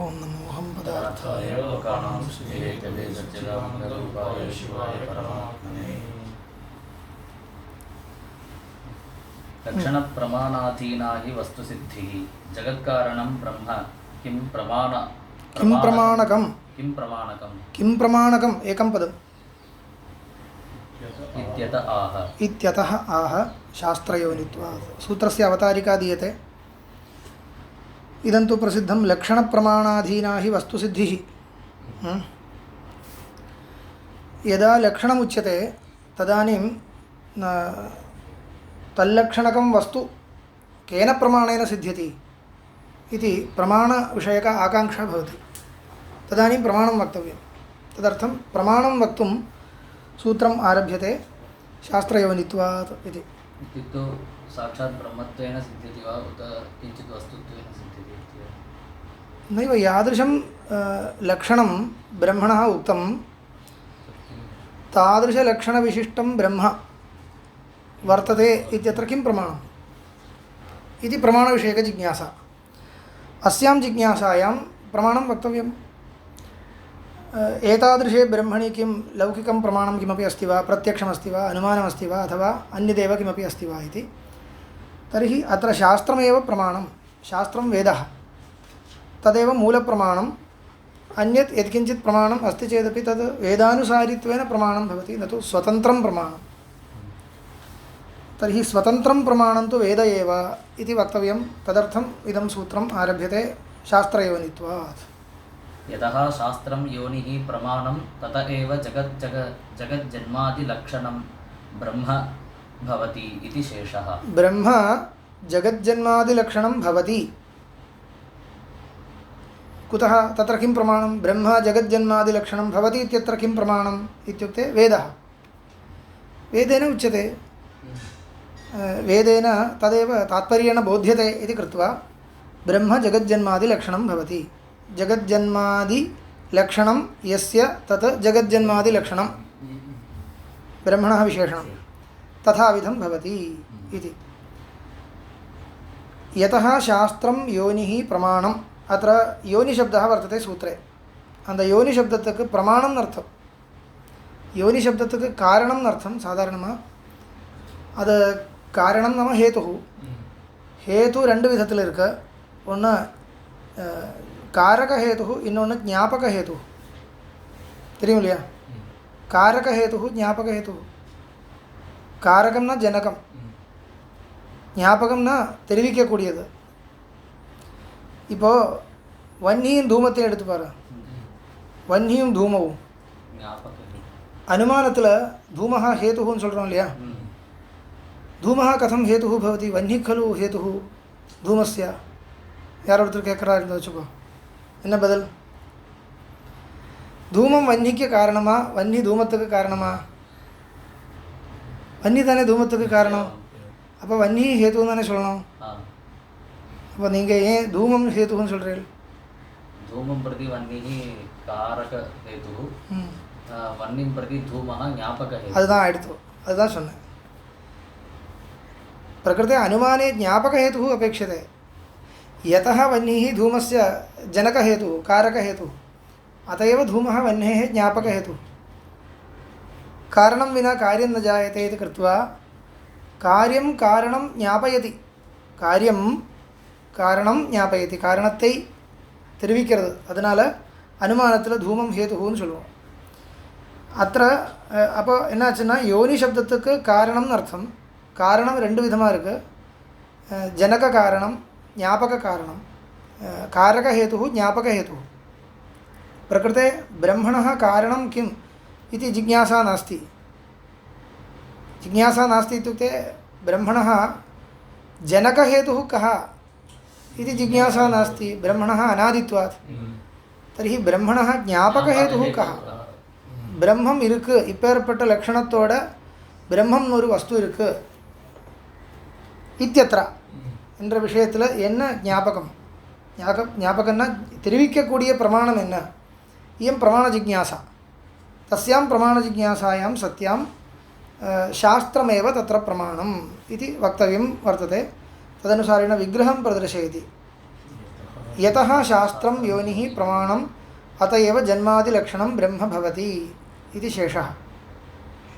ओम नमो हम पदार्थाय लोकानां सिद्धये तवे सच्चिदानन्दरूपाय शिवाय परमात्मने। लक्षणप्रमाणाधीना हि वस्तुसिद्धिः जगत्कारणं ब्रह्म किं प्रमाणकम् एकं पदम् इत्यतः आह शास्त्रयोनित्वात् सूत्रस्य अवतारिका दीयते। इदं तु प्रसिद्धं लक्षणप्रमाणाधीना हि वस्तुसिद्धिः। यदा लक्षणमुच्यते तदानीं तल्लक्षणकं वस्तु केन प्रमाणेन सिद्ध्यति इति प्रमाणविषयक आकाङ्क्षा भवति। तदानीं प्रमाणं वक्तव्यं। तदर्थं प्रमाणं वक्तुं सूत्रम् आरभ्यते शास्त्रयोनित्वात् इति। इत्युक्तौ साक्षात् ब्रह्मत्वेन सिद्ध्यति वा उत किञ्चित् वस्तुत्वेन सिद्ध्यति इति? नैव यादृशं लक्षणं ब्रह्मणः उक्तं तादृशलक्षणविशिष्टं ब्रह्म वर्तते इत्यत्र किं प्रमाणम् इति प्रमाणविषयकजिज्ञासा। अस्यां जिज्ञासायां प्रमाणं वक्तव्यम्। एतादृशे ब्रह्मणि किं लौकिकं प्रमाणं किमपि अस्ति वा, प्रत्यक्षमस्ति वा, अनुमानमस्ति वा, अथवा अन्यदेव किमपि अस्ति वा इति। तर्हि अत्र शास्त्रमेव प्रमाणं, शास्त्रं वेदः, तदेव मूलप्रमाणम्। अन्यत् यत्किञ्चित् प्रमाणम् अस्ति चेदपि तद् वेदानुसारित्वेन प्रमाणं भवति, न तु स्वतन्त्रं प्रमाणं। तर्हि स्वतन्त्रं प्रमाणं तु वेद एव इति वक्तव्यं। तदर्थम् इदं सूत्रम् आरभ्यते शास्त्रयोनित्वात्। यतः शास्त्रं योनिः प्रमाणं तत एव जगज्जन्मादिलक्षणं ब्रह्म भवति इति शेषः। ब्रह्म जगज्जन्मादिलक्षणं भवति। कुतः तत्र किं प्रमाणं? ब्रह्म जगज्जन्मादिलक्षणं भवति इत्यत्र किं प्रमाणम् इत्युक्ते वेदः। वेदेन उच्यते, वेदेन तदेव तात्पर्येण बोध्यते इति कृत्वा ब्रह्म जगज्जन्मादिलक्षणं भवति। जगज्जन्मादिलक्षणं यस्य तत् जगज्जन्मादिलक्षणं ब्रह्मणः विशेषणं तथाविधं भवति इति। यतः शास्त्रं योनिः प्रमाणम्। अत्र योनिशब्दः वर्तते सूत्रे। அந்த யோனி சப்தத்துக்கு பிரமாணம்னு அர்த்தம். யோனி சப்தத்துக்கு காரணம்னு அர்த்தம் சாதாரணமாக. அது காரணம் நம்ம ஹேது. ஹேது ரெண்டு விதத்தில் இருக்கு. ஒன்று காரக ஹேது, இன்னொன்று ஞாபக ஹேது. தெரியும் இல்லையா? காரக ஹேது, ஞாபக ஹேது. காரகம்னா ஜனகம், ஞாபகம்னா தெரிவிக்கக்கூடியது. இப்போது வன்னியும் தூமத்தையும் எடுத்து பாரு. வன்னியும் தூமவும் அனுமானத்தில் தூமஹ ஹேதுன்னு சொல்கிறோம் இல்லையா? தூமஹ கதம் ஹேது பவதி? வன்னி खलु हेतु धूमस्य. யார் ஒருத்தர் கேட்குறாரு இருந்தால் வச்சுக்கோ, என்ன பதில்? தூமம் வன்னிக்கு காரணமா, வன்னி தூமத்துக்கு காரணமா? வன்னி தானே தூமத்துக்கு காரணம். அப்போ வன்னி ஹேத்துன்னு தானே சொல்லணும். அப்போ நீங்கள் ஏன் தூமம் ஹேத்துன்னு சொல்கிறீர்கள்? धूमं प्रति वह्निः कारक हेतुः, वह्निं प्रति धूमः ज्ञापक हेतुः. அதுதான் எடுத்து, அதுதான் சொன்னேன். प्रकृते अनुमाने ज्ञापकहेतुः अपेक्षते. यतः वह्निः धूमस्य जनकहेतुः, कारकहेतुः, अत एव धूमः वह्नेः ज्ञापकहेतुः. कारणं विना कार्यं न जायते इति कृत्वा कार्यं कारणं ज्ञापयति. कार्यं कारणं ज्ञापयति, कारणத்தை தெரிவிக்கிறது. அதனால் அனுமானத்தில் தூமம் ஹேதுன்னு சொல்லுவோம். அத்த அப்போ என்னாச்சுன்னா யோனி சப்தத்துக்கு காரணம்னு அர்த்தம். காரணம் ரெண்டு விதமாக இருக்குது. ஜனக காரணம், ஞாபக காரணம். कारक हेतुः ज्ञापक हेतुः. प्रकृते ब्रह्मणः कारणं किम् इति जिज्ञासा नास्ति. जिज्ञासा नास्ति इत्युक्ते ब्रह्मणः जनकहेतुः कः इति जिज्ञासा नास्ति. ब्रह्मणः अनादित्वात्. तर्हि ब्रह्मणः ज्ञापकहेतुः कः? பிரம்மம் இருக்குது, இப்பேற்பட்ட லக்ஷணத்தோட பிரம்மம்னு ஒரு வஸ்து இருக்குது இத்தியத்ரா என்ற விஷயத்தில் என்ன ஞாபகம்? ஞாபகம்னா தெரிவிக்கக்கூடிய பிரமாணம் என்ன? இயம் பிரமாண ஜிக்ஞாசா. தஸ்யாம் பிரமாண ஜிக்ஞாசாயாं சத்யாம் शास्त्रमेव तत्र प्रमाणम् इति वक्तव्यं वर्तते. तदनुसारेण विग्रहं प्रदर्शयति. यतः शास्त्रं योनिः प्रमाणम् अत एव जन्मादिलक्षणं ब्रह्म भवति इति शेषः।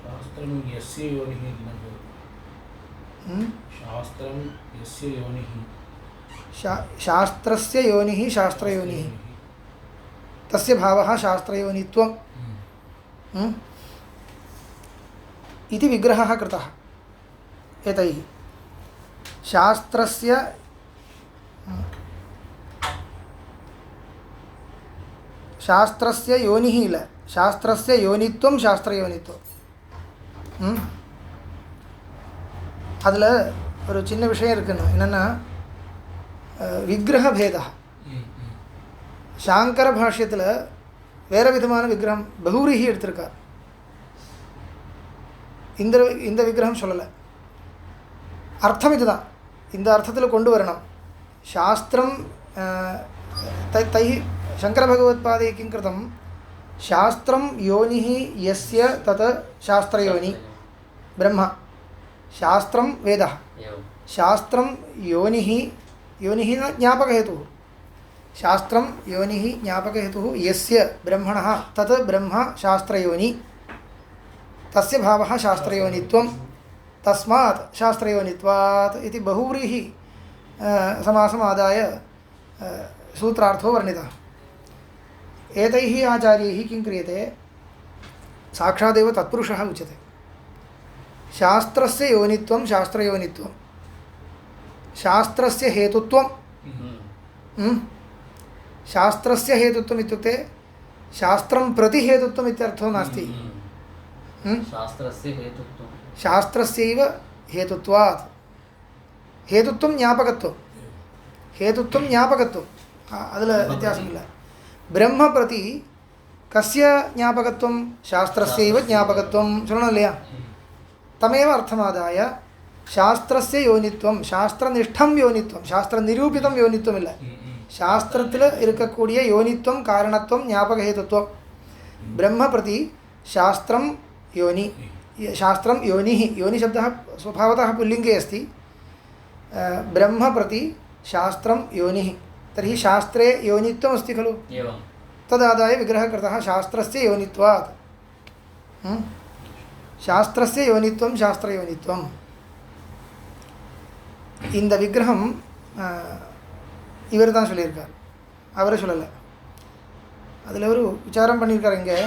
शास्त्रं यस्य योनिः न भवति। शास्त्रं यस्य योनिः शास्त्रस्य योनिः शास्त्रयोनिः तस्य भावः शास्त्रयोनित्वम् इति विग्रहः कृतः एतैः। शास्त्रस्य योनिः इल शास्त्रस्य योनित्वं शास्त्रयोनित्वம் அதில் ஒரு சின்ன விஷயம் இருக்குன்னு என்னென்னா விக்கிரக பேதம். சாங்கர பாஷ்யத்தில் வேறு விதமான விக்கிரகம் பகூரிஹி எடுத்திருக்கார். இந்த விக்கிரகம் சொல்லலை. அர்த்தம் இதுதான். இந்த அர்த்தத்தில் கொண்டு வரணும். சாஸ்திரம் தைः शङ्करभगवत्पादैः किं कृतं शास्त्रं योनिः यस्य तत् शास्त्रयोनि ब्रह्म शास्त्रं वेदः शास्त्रं योनिः योनिः न ज्ञापकहेतुः शास्त्रं योनिः ज्ञापकहेतुः यस्य ब्रह्मणः तत् ब्रह्म शास्त्रयोनि तस्य भावः शास्त्रयोनित्वं तस्मात् शास्त्रयोनित्वात् इति बहुव्रीः समासम् आदाय सूत्रार्थो वर्णितः. एतैः आचार्यैः किं क्रियते साक्षादेव तत्पुरुषः उच्यते. शास्त्रस्य योनित्वं शास्त्रयोनित्वं शास्त्रस्य हेतुत्वं शास्त्रस्य हेतुत्वम् इत्युक्ते शास्त्रं प्रति हेतुत्वम् इत्यर्थो नास्ति. शास्त्रस्य हेतुत्वं शास्त्रस्यैव हेतुत्वात् हेतुत्वं ज्ञापकत्वं हेतुत्वं ज्ञापकत्वम् அதில் வித்தியாசம் இல்லை. பிரம்ம பிரதி கஸ்ய ஞாபகத்துவம் சாஸ்திரஸ்யைவ ஞாபகத்துவம் சொல்லணும் இல்லையா. தமேவ அர்த்தமாதாய சாஸ்திரஸ்ய யோனித்வம் சாஸ்திரநிஷ்டம் யோனித்வம் சாஸ்திர நிரூபிதம் யோனித்வம் இல்லை. சாஸ்திரத்தில் இருக்கக்கூடிய யோனித்வம் காரணத்துவம் ஞாபகஹேதுத்வம். பிரம்ம பிரதி சாஸ்திரம் योनि शास्त्रं योनिः योनिशब्दः स्वभावतः पुल्लिङ्गे अस्ति. ब्रह्म प्रति शास्त्रं योनिः तर्हि शास्त्रे योनित्वम् अस्ति खलु तदादाय विग्रहः कृतः शास्त्रस्य योनित्वात्. शास्त्रस्य योनित्वं शास्त्रयोनित्वं இந்த விக்கிரகம் இவர் தான் சொல்லியிருக்கார், அவரே சொல்லலை. அதில் ஒரு விசாரம் பண்ணியிருக்கார். இங்கே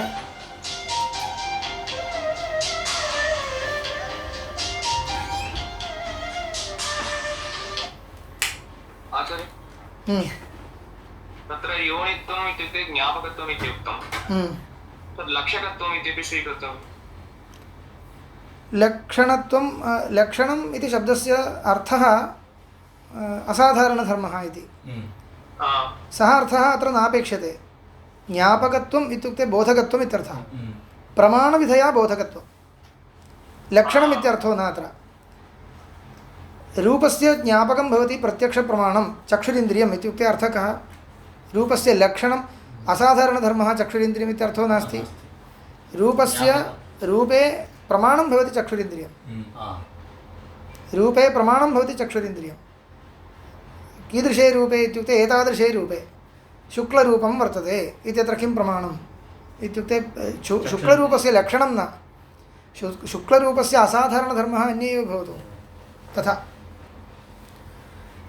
तत्र योनित्वम् इत्युक्ते ज्ञापकत्वम् इति उक्तं. तद् लक्षकत्वम् इत्यपि स्वीकृतम्. लक्षणत्वं लक्षणम् इति शब्दस्य अर्थः असाधारणधर्मः इति. सः अर्थः अत्र नापेक्ष्यते. ज्ञापकत्वम् इत्युक्ते बोधकत्वम् इत्यर्थः. प्रमाणविधया बोधकत्वं लक्षणम् इत्यर्थो न. अत्र रूपस्य ज्ञापकं भवति प्रत्यक्षप्रमाणं चक्षुरिन्द्रियम् इत्युक्ते अर्थः कः. रूपस्य लक्षणम् असाधारणधर्मः चक्षुरिन्द्रियम् इत्यर्थो नास्ति. रूपस्य रूपे प्रमाणं भवति चक्षुरिन्द्रियं. रूपे प्रमाणं भवति चक्षुरिन्द्रियं. कीदृशे रूपे इत्युक्ते एतादृशे रूपे शुक्लरूपं वर्तते इत्यत्र किं प्रमाणम् इत्युक्ते शुक्लरूपस्य लक्षणं न, शुक्लरूपस्य असाधारणधर्मः अन्ये एव भवतु तथा.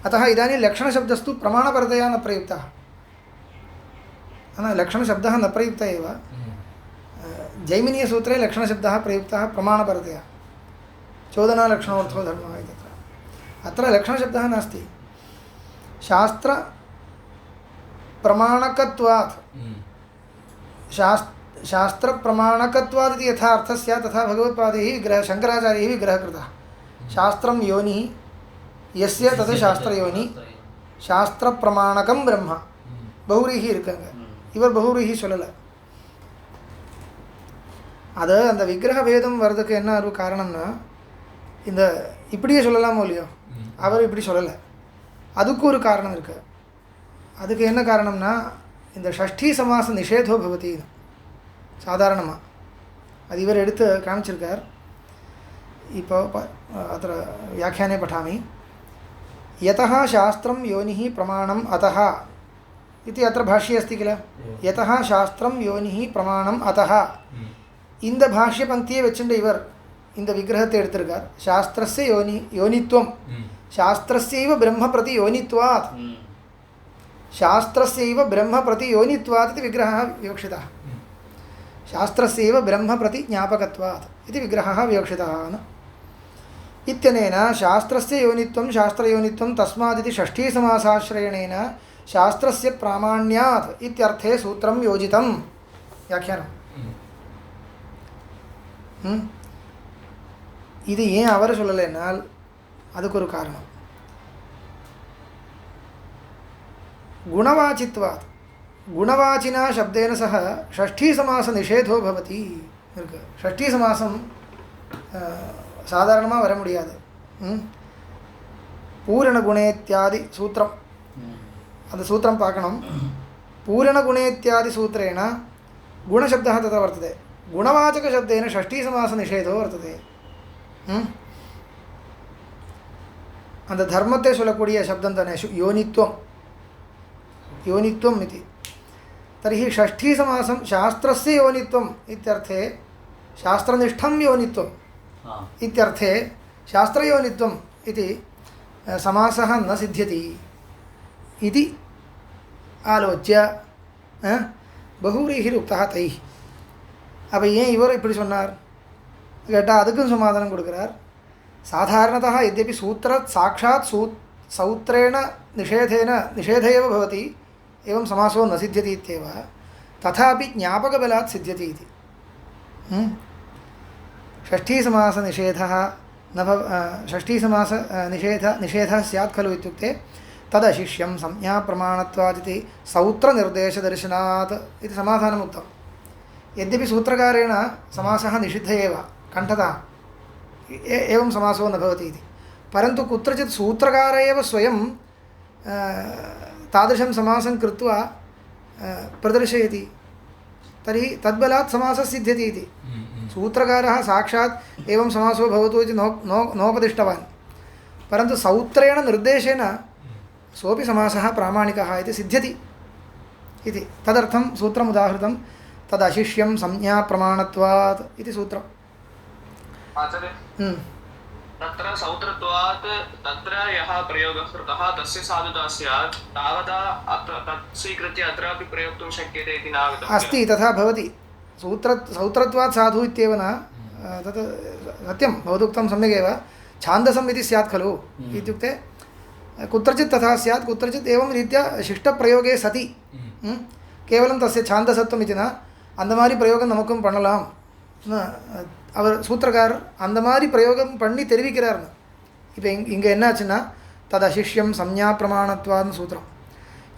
अतः इदानीं लक्षणशब्दस्तु प्रमाणपरतया न प्रयुक्तः. लक्षणशब्दः न प्रयुक्तः एव. जैमिनीयसूत्रे लक्षणशब्दः प्रयुक्तः प्रमाणपरतया. चोदनालक्षणोऽर्थो धर्मः इत्यत्र. अत्र लक्षणशब्दः नास्ति. शास्त्रप्रमाणकत्वात् शास्त्रप्रमाणकत्वात् इति यथा अर्थः स्यात् तथा भगवत्पादैः विग्रहः शङ्कराचार्यैः विग्रहः कृतः. शास्त्रं योनिः यस्य तत् शास्त्रयोनि शास्त्रप्रमाणकं ब्रह्म बहुव्रीहि இருக்காங்க. இவர் बहुव्रीहि சொல்லலை. அது அந்த விக்கிரக பேதம் வர்றதுக்கு என்ன ஒரு காரணம்னா, இந்த இப்படியே சொல்லலாமோ இல்லையோ, அவர் இப்படி சொல்லலை. அதுக்கு ஒரு காரணம் இருக்குது. அதுக்கு என்ன காரணம்னா, இந்த ஷஷ்டி சமாச நிஷேதோ பவதி சாதாரணமாக அது இவர் எடுத்து காமிச்சிருக்கார். இப்போ अत्र व्याख्याने पठामि. यतः शास्त्रं योनिः प्रमाणम् अतः इति अत्र भाष्ये अस्ति किल यतः शास्त्रं योनिः प्रमाणम् अतः இந்த பாஷ்ய பந்தியை வச்சுட்டு இவர் இந்த விக்கிரகத்தை எடுத்திருக்கார் சாஸ்திரஸ்ய யோனித்வம் शास्त्रस्यैव ब्रह्म प्रति योनित्वात् शास्त्रस्यैव ब्रह्म प्रति योनित्वात् इति विग्रहः विवक्षितः शास्त्रस्यैव ब्रह्म प्रति ज्ञापकत्वात् इति विग्रहः विवक्षितः न इत्यनेन शास्त्रस्य योनित्वं शास्त्रयोनित्वं तस्मादिति षष्ठीसमासाश्रयणेन शास्त्रस्य प्रामाण्यात् इत्यर्थे सूत्रं योजितं व्याख्यानं இது ஏன் அவர் சொல்லலைன்னால் அதுக்கு ஒரு காரணம் गुणवाचित्वात् गुणवाचिना शब्देन सह षष्ठीसमासनिषेधो भवति இருக்கு षष्ठीसमासம் சாதாரணமாக வர முடியாது பூரணகுணேத்யாதி சூத்திரம் அந்த சூத்திரம் பார்க்கணும் பூரணகுணேத்யாதி சூத்திரேण गुणशब्दः तत्र वर्तते गुणवाचकशब्देन षष्ठीसमासनिषेधो वर्तते அந்த தர்மத்தை சொல்லக்கூடிய शब्दं தானே யோனித்வம் योनित्वम् इति तर्हि षष्ठीसमासं शास्त्रस्य योनित्वम् इत्यर्थे शास्त्रनिष्ठं योनित्वम् इत्यर्थे शास्त्रयोनित्वम् इति समासः न सिद्ध्यति इति आलोच्य बहुव्रीहिरुक्तः तैः அப்போ ஏன் இவர் இப்படி சொன்னார் கேட்டால் அதுக்கும் சமாதானம் கொடுக்குறார் சாதாரணतः यद्यपि सूत्रात् साक्षात् सौत्रेण निषेध एव भवति एवं समासो न सिद्ध्यति इत्येव तथापि ज्ञापकबलात् सिद्ध्यति इति षष्ठीसमासनिषेधः न षष्ठीसमासनिषेधः स्यात् खलु इत्युक्ते तदशिष्यं संज्ञाप्रमाणत्वात् इति सौत्रनिर्देशदर्शनात् इति समाधानम् उक्तं यद्यपि सूत्रकारेण समासः निषिद्ध एव कण्ठतः एवं समासो न भवति इति परन्तु कुत्रचित् सूत्रकार एव स्वयं तादृशं समासं कृत्वा प्रदर्शयति तर्हि तद्बलात् समासः सिद्ध्यति इति सूत्रकारः साक्षात् एवं समासो भवतु इति नोपदिष्टवान् परन्तु सौत्रेण निर्देशेन सोऽपि समासः प्रामाणिकः इति सिद्ध्यति इति तदर्थं सूत्रम् उदाहृतं तदशिष्यं संज्ञाप्रमाणत्वात् इति सूत्रम् तत्र सौत्रत्वात् तत्र यः प्रयोगः कृतः तस्य साधुता स्यात् तावता तत् स्वीकृत्य अत्रापि प्रयोक्तुं शक्यते इति नागतम् अस्ति तथा भवति सौत्रत्वात् साधु इत्येव न तत् सत्यं भवदुक्तं सम्यगेव छान्दसम् इति स्यात् खलु इत्युक्ते कुत्रचित् तथा स्यात् कुत्रचित् एवं रीत्या शिष्टप्रयोगे सति केवलं तस्य छान्दसत्वम् इति न அந்த மாதிரி பிரயோகம் நமக்கும் பண்ணலாம் அவர் சூத்திரக்காரர் அந்த மாதிரி பிரயோகம் பண்ணி தெரிவிக்கிறார்னு இப்போ இங்கே என்னாச்சுன்னா தது அசிஷ்யம் சம்ஞா பிரமாணத்வான்னு சூத்திரம்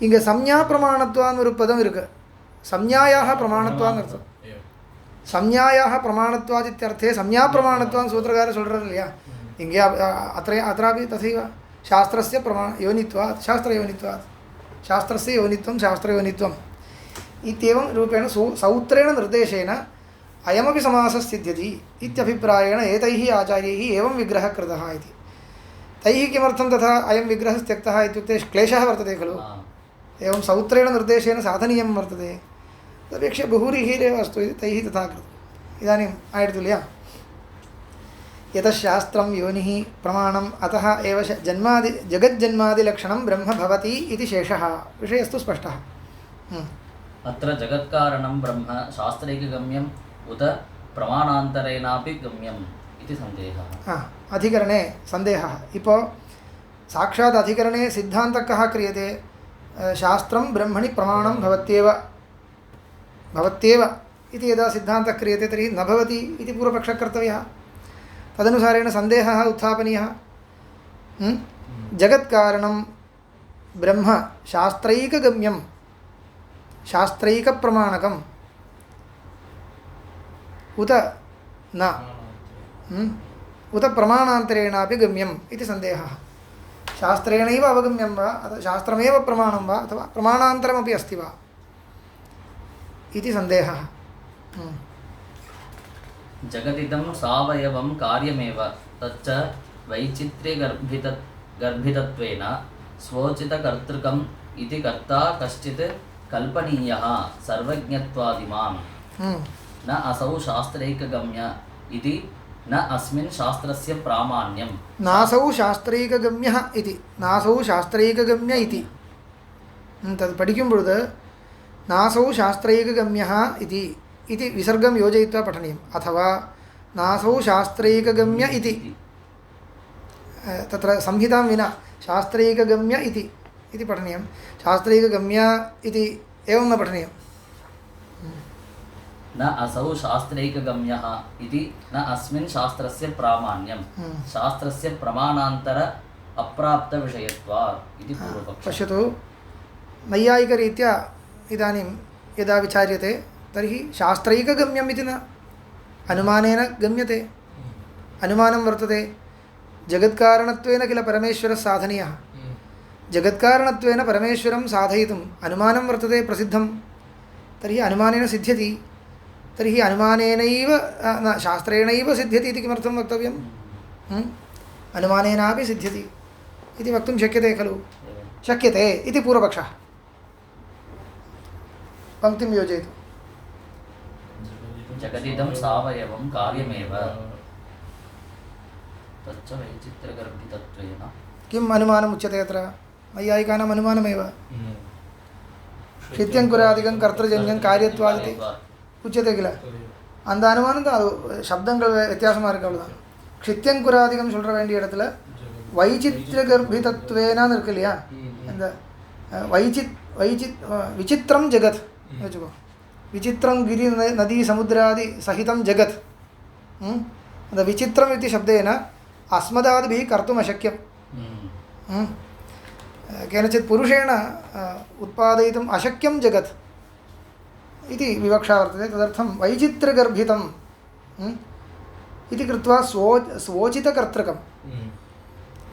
இங்கே சம்ஞா பிரமாணத்வான்னு ஒரு பதம் இருக்குது சம்ஞாயாக பிரமாணத்வான்னு அர்த்தம் சம்ஞாயாக பிரமாணத்வாத் இत्यर्थे சம்ஞா பிரமாணத்வான்னு சூத்திரக்காரர் சொல்கிறார் இல்லையா இங்கே அत्रापि तथैव शास्त्रस्य योनित्वात् शास्त्रयोनित्वात् शास्त्रस्य योनित्वं शास्त्रयोनित्वम् इत्येवं रूपेण सौत्रेण निर्देशेन अयमपि समासः सिद्ध्यति इत्यभिप्रायेण एतैः आचार्यैः एवं विग्रहः कृतः इति तैः किमर्थं तथा अयं विग्रहः त्यक्तः इत्युक्ते क्लेशः वर्तते खलु एवं सौत्रेण निर्देशेन साधनीयं वर्तते तदपेक्षया बहुरीहिरेव अस्तु इति तैः तथा कृतम् इदानीम् आयतुल्या यतशास्त्रं योनिः प्रमाणम् अतः एव जगज्जन्मादिलक्षणं ब्रह्म भवति इति शेषः विषयस्तु स्पष्टः अत्र जगत्कारणं ब्रह्म शास्त्रैकगम्यम् उत प्रमाणान्तरेणापि गम्यम् इति सन्देहः अधिकरणे सन्देहः इपो साक्षात् अधिकरणे सिद्धान्तः कः क्रियते शास्त्रं ब्रह्मणि प्रमाणं भवत्येव इति यदा सिद्धान्तः क्रियते तर्हि न भवति इति पूर्वपक्षः कर्तव्यः तदनुसारेण सन्देहः उत्थापनीयः जगत्कारणं ब्रह्म शास्त्रैकगम्यं शास्त्रैकप्रमाणकम् उत न उत प्रमाणान्तरेणापि गम्यम् इति सन्देहः शास्त्रेणैव अवगम्यं वा अथवा शास्त्रमेव प्रमाणं वा अथवा प्रमाणान्तरमपि अस्ति वा इति सन्देहः जगदिदं सावयवं कार्यमेव तच्च वैचित्र्यगर्भितत्वेन स्वोचितकर्तृकं इति कर्ता कश्चित् कल्पनीयः सर्वज्ञत्वादिमान् न असौ शास्त्रैकगम्य इति न अस्मिन् शास्त्रस्य प्रामाण्यं नासौ शास्त्रैकगम्यः इति नासौ शास्त्रैकगम्य इति तद् पठिकुं பொழுது नासौ शास्त्रैकगम्यः इति विसर्गं योजयित्वा पठनीयम् अथवा नासौ शास्त्रैकगम्य इति तत्र संहितां विना शास्त्रैकगम्य इति पठनीयं शास्त्रैकगम्य इति एवं न पठनीयं न असौ शास्त्रैकगम्यः इति न अस्मिन् शास्त्रस्य प्रामाण्यं शास्त्रस्य प्रमाणान्तर अप्राप्तविषयत्वात् इति पूर्वपक्षः पश्यतु नैयायिकरीत्या इदानीं यदा विचार्यते तर्हि शास्त्रैकगम्यम् इति न अनुमानेन गम्यते अनुमानं वर्तते जगत्कारणत्वेन किल परमेश्वरः साधनीयः जगत्कारणत्वेन परमेश्वरं साधयितुम् अनुमानं वर्तते प्रसिद्धं तर्हि अनुमानेन सिद्ध्यति तर्हि अनुमानेनैव न शास्त्रेणैव सिद्ध्यति इति किमर्थं वक्तव्यं अनुमानेनापि सिद्ध्यति इति वक्तुं शक्यते खलु शक्यते इति पूर्वपक्षः पंक्तिं योजयतु जगदिदं सावयवं कार्यमेव तच्च वैचित्र्यगर्भितत्वेन किम् अनुमानम् उच्यते अत्र नैयायिकानाम् अनुमानमेव क्षित्यङ्कुरादिकं कर्तृजन्यं कार्यत्वादिति उच्यते किल அந்த அனுமானம் தான் அது சப்தங்கள் வித்தியாசமாக இருக்கு அவ்வளோதான் க்ஷித்யங்குராதிகம் சொல்கிற வேண்டிய இடத்துல வைச்சித்ர கர்ப்பிதத்வேனான்னு இருக்கு இல்லையா அந்த விசித்திரம் ஜெகத் வச்சுக்கோ விசித்திரம் கிரி நதி சமுத்திராதி சகிதம் ஜெகத் அந்த விசித்திரம் इति शब्देन अस्मदादिभिः कर्तुम् अशक्यं केनचित् पुरुषेण उत्पादयितुम् अशक्यं जगत् इति विवक्षा वर्तते तदर्थं वैचित्र्यगर्भितम् इति कृत्वा स्वोचितकर्तृकं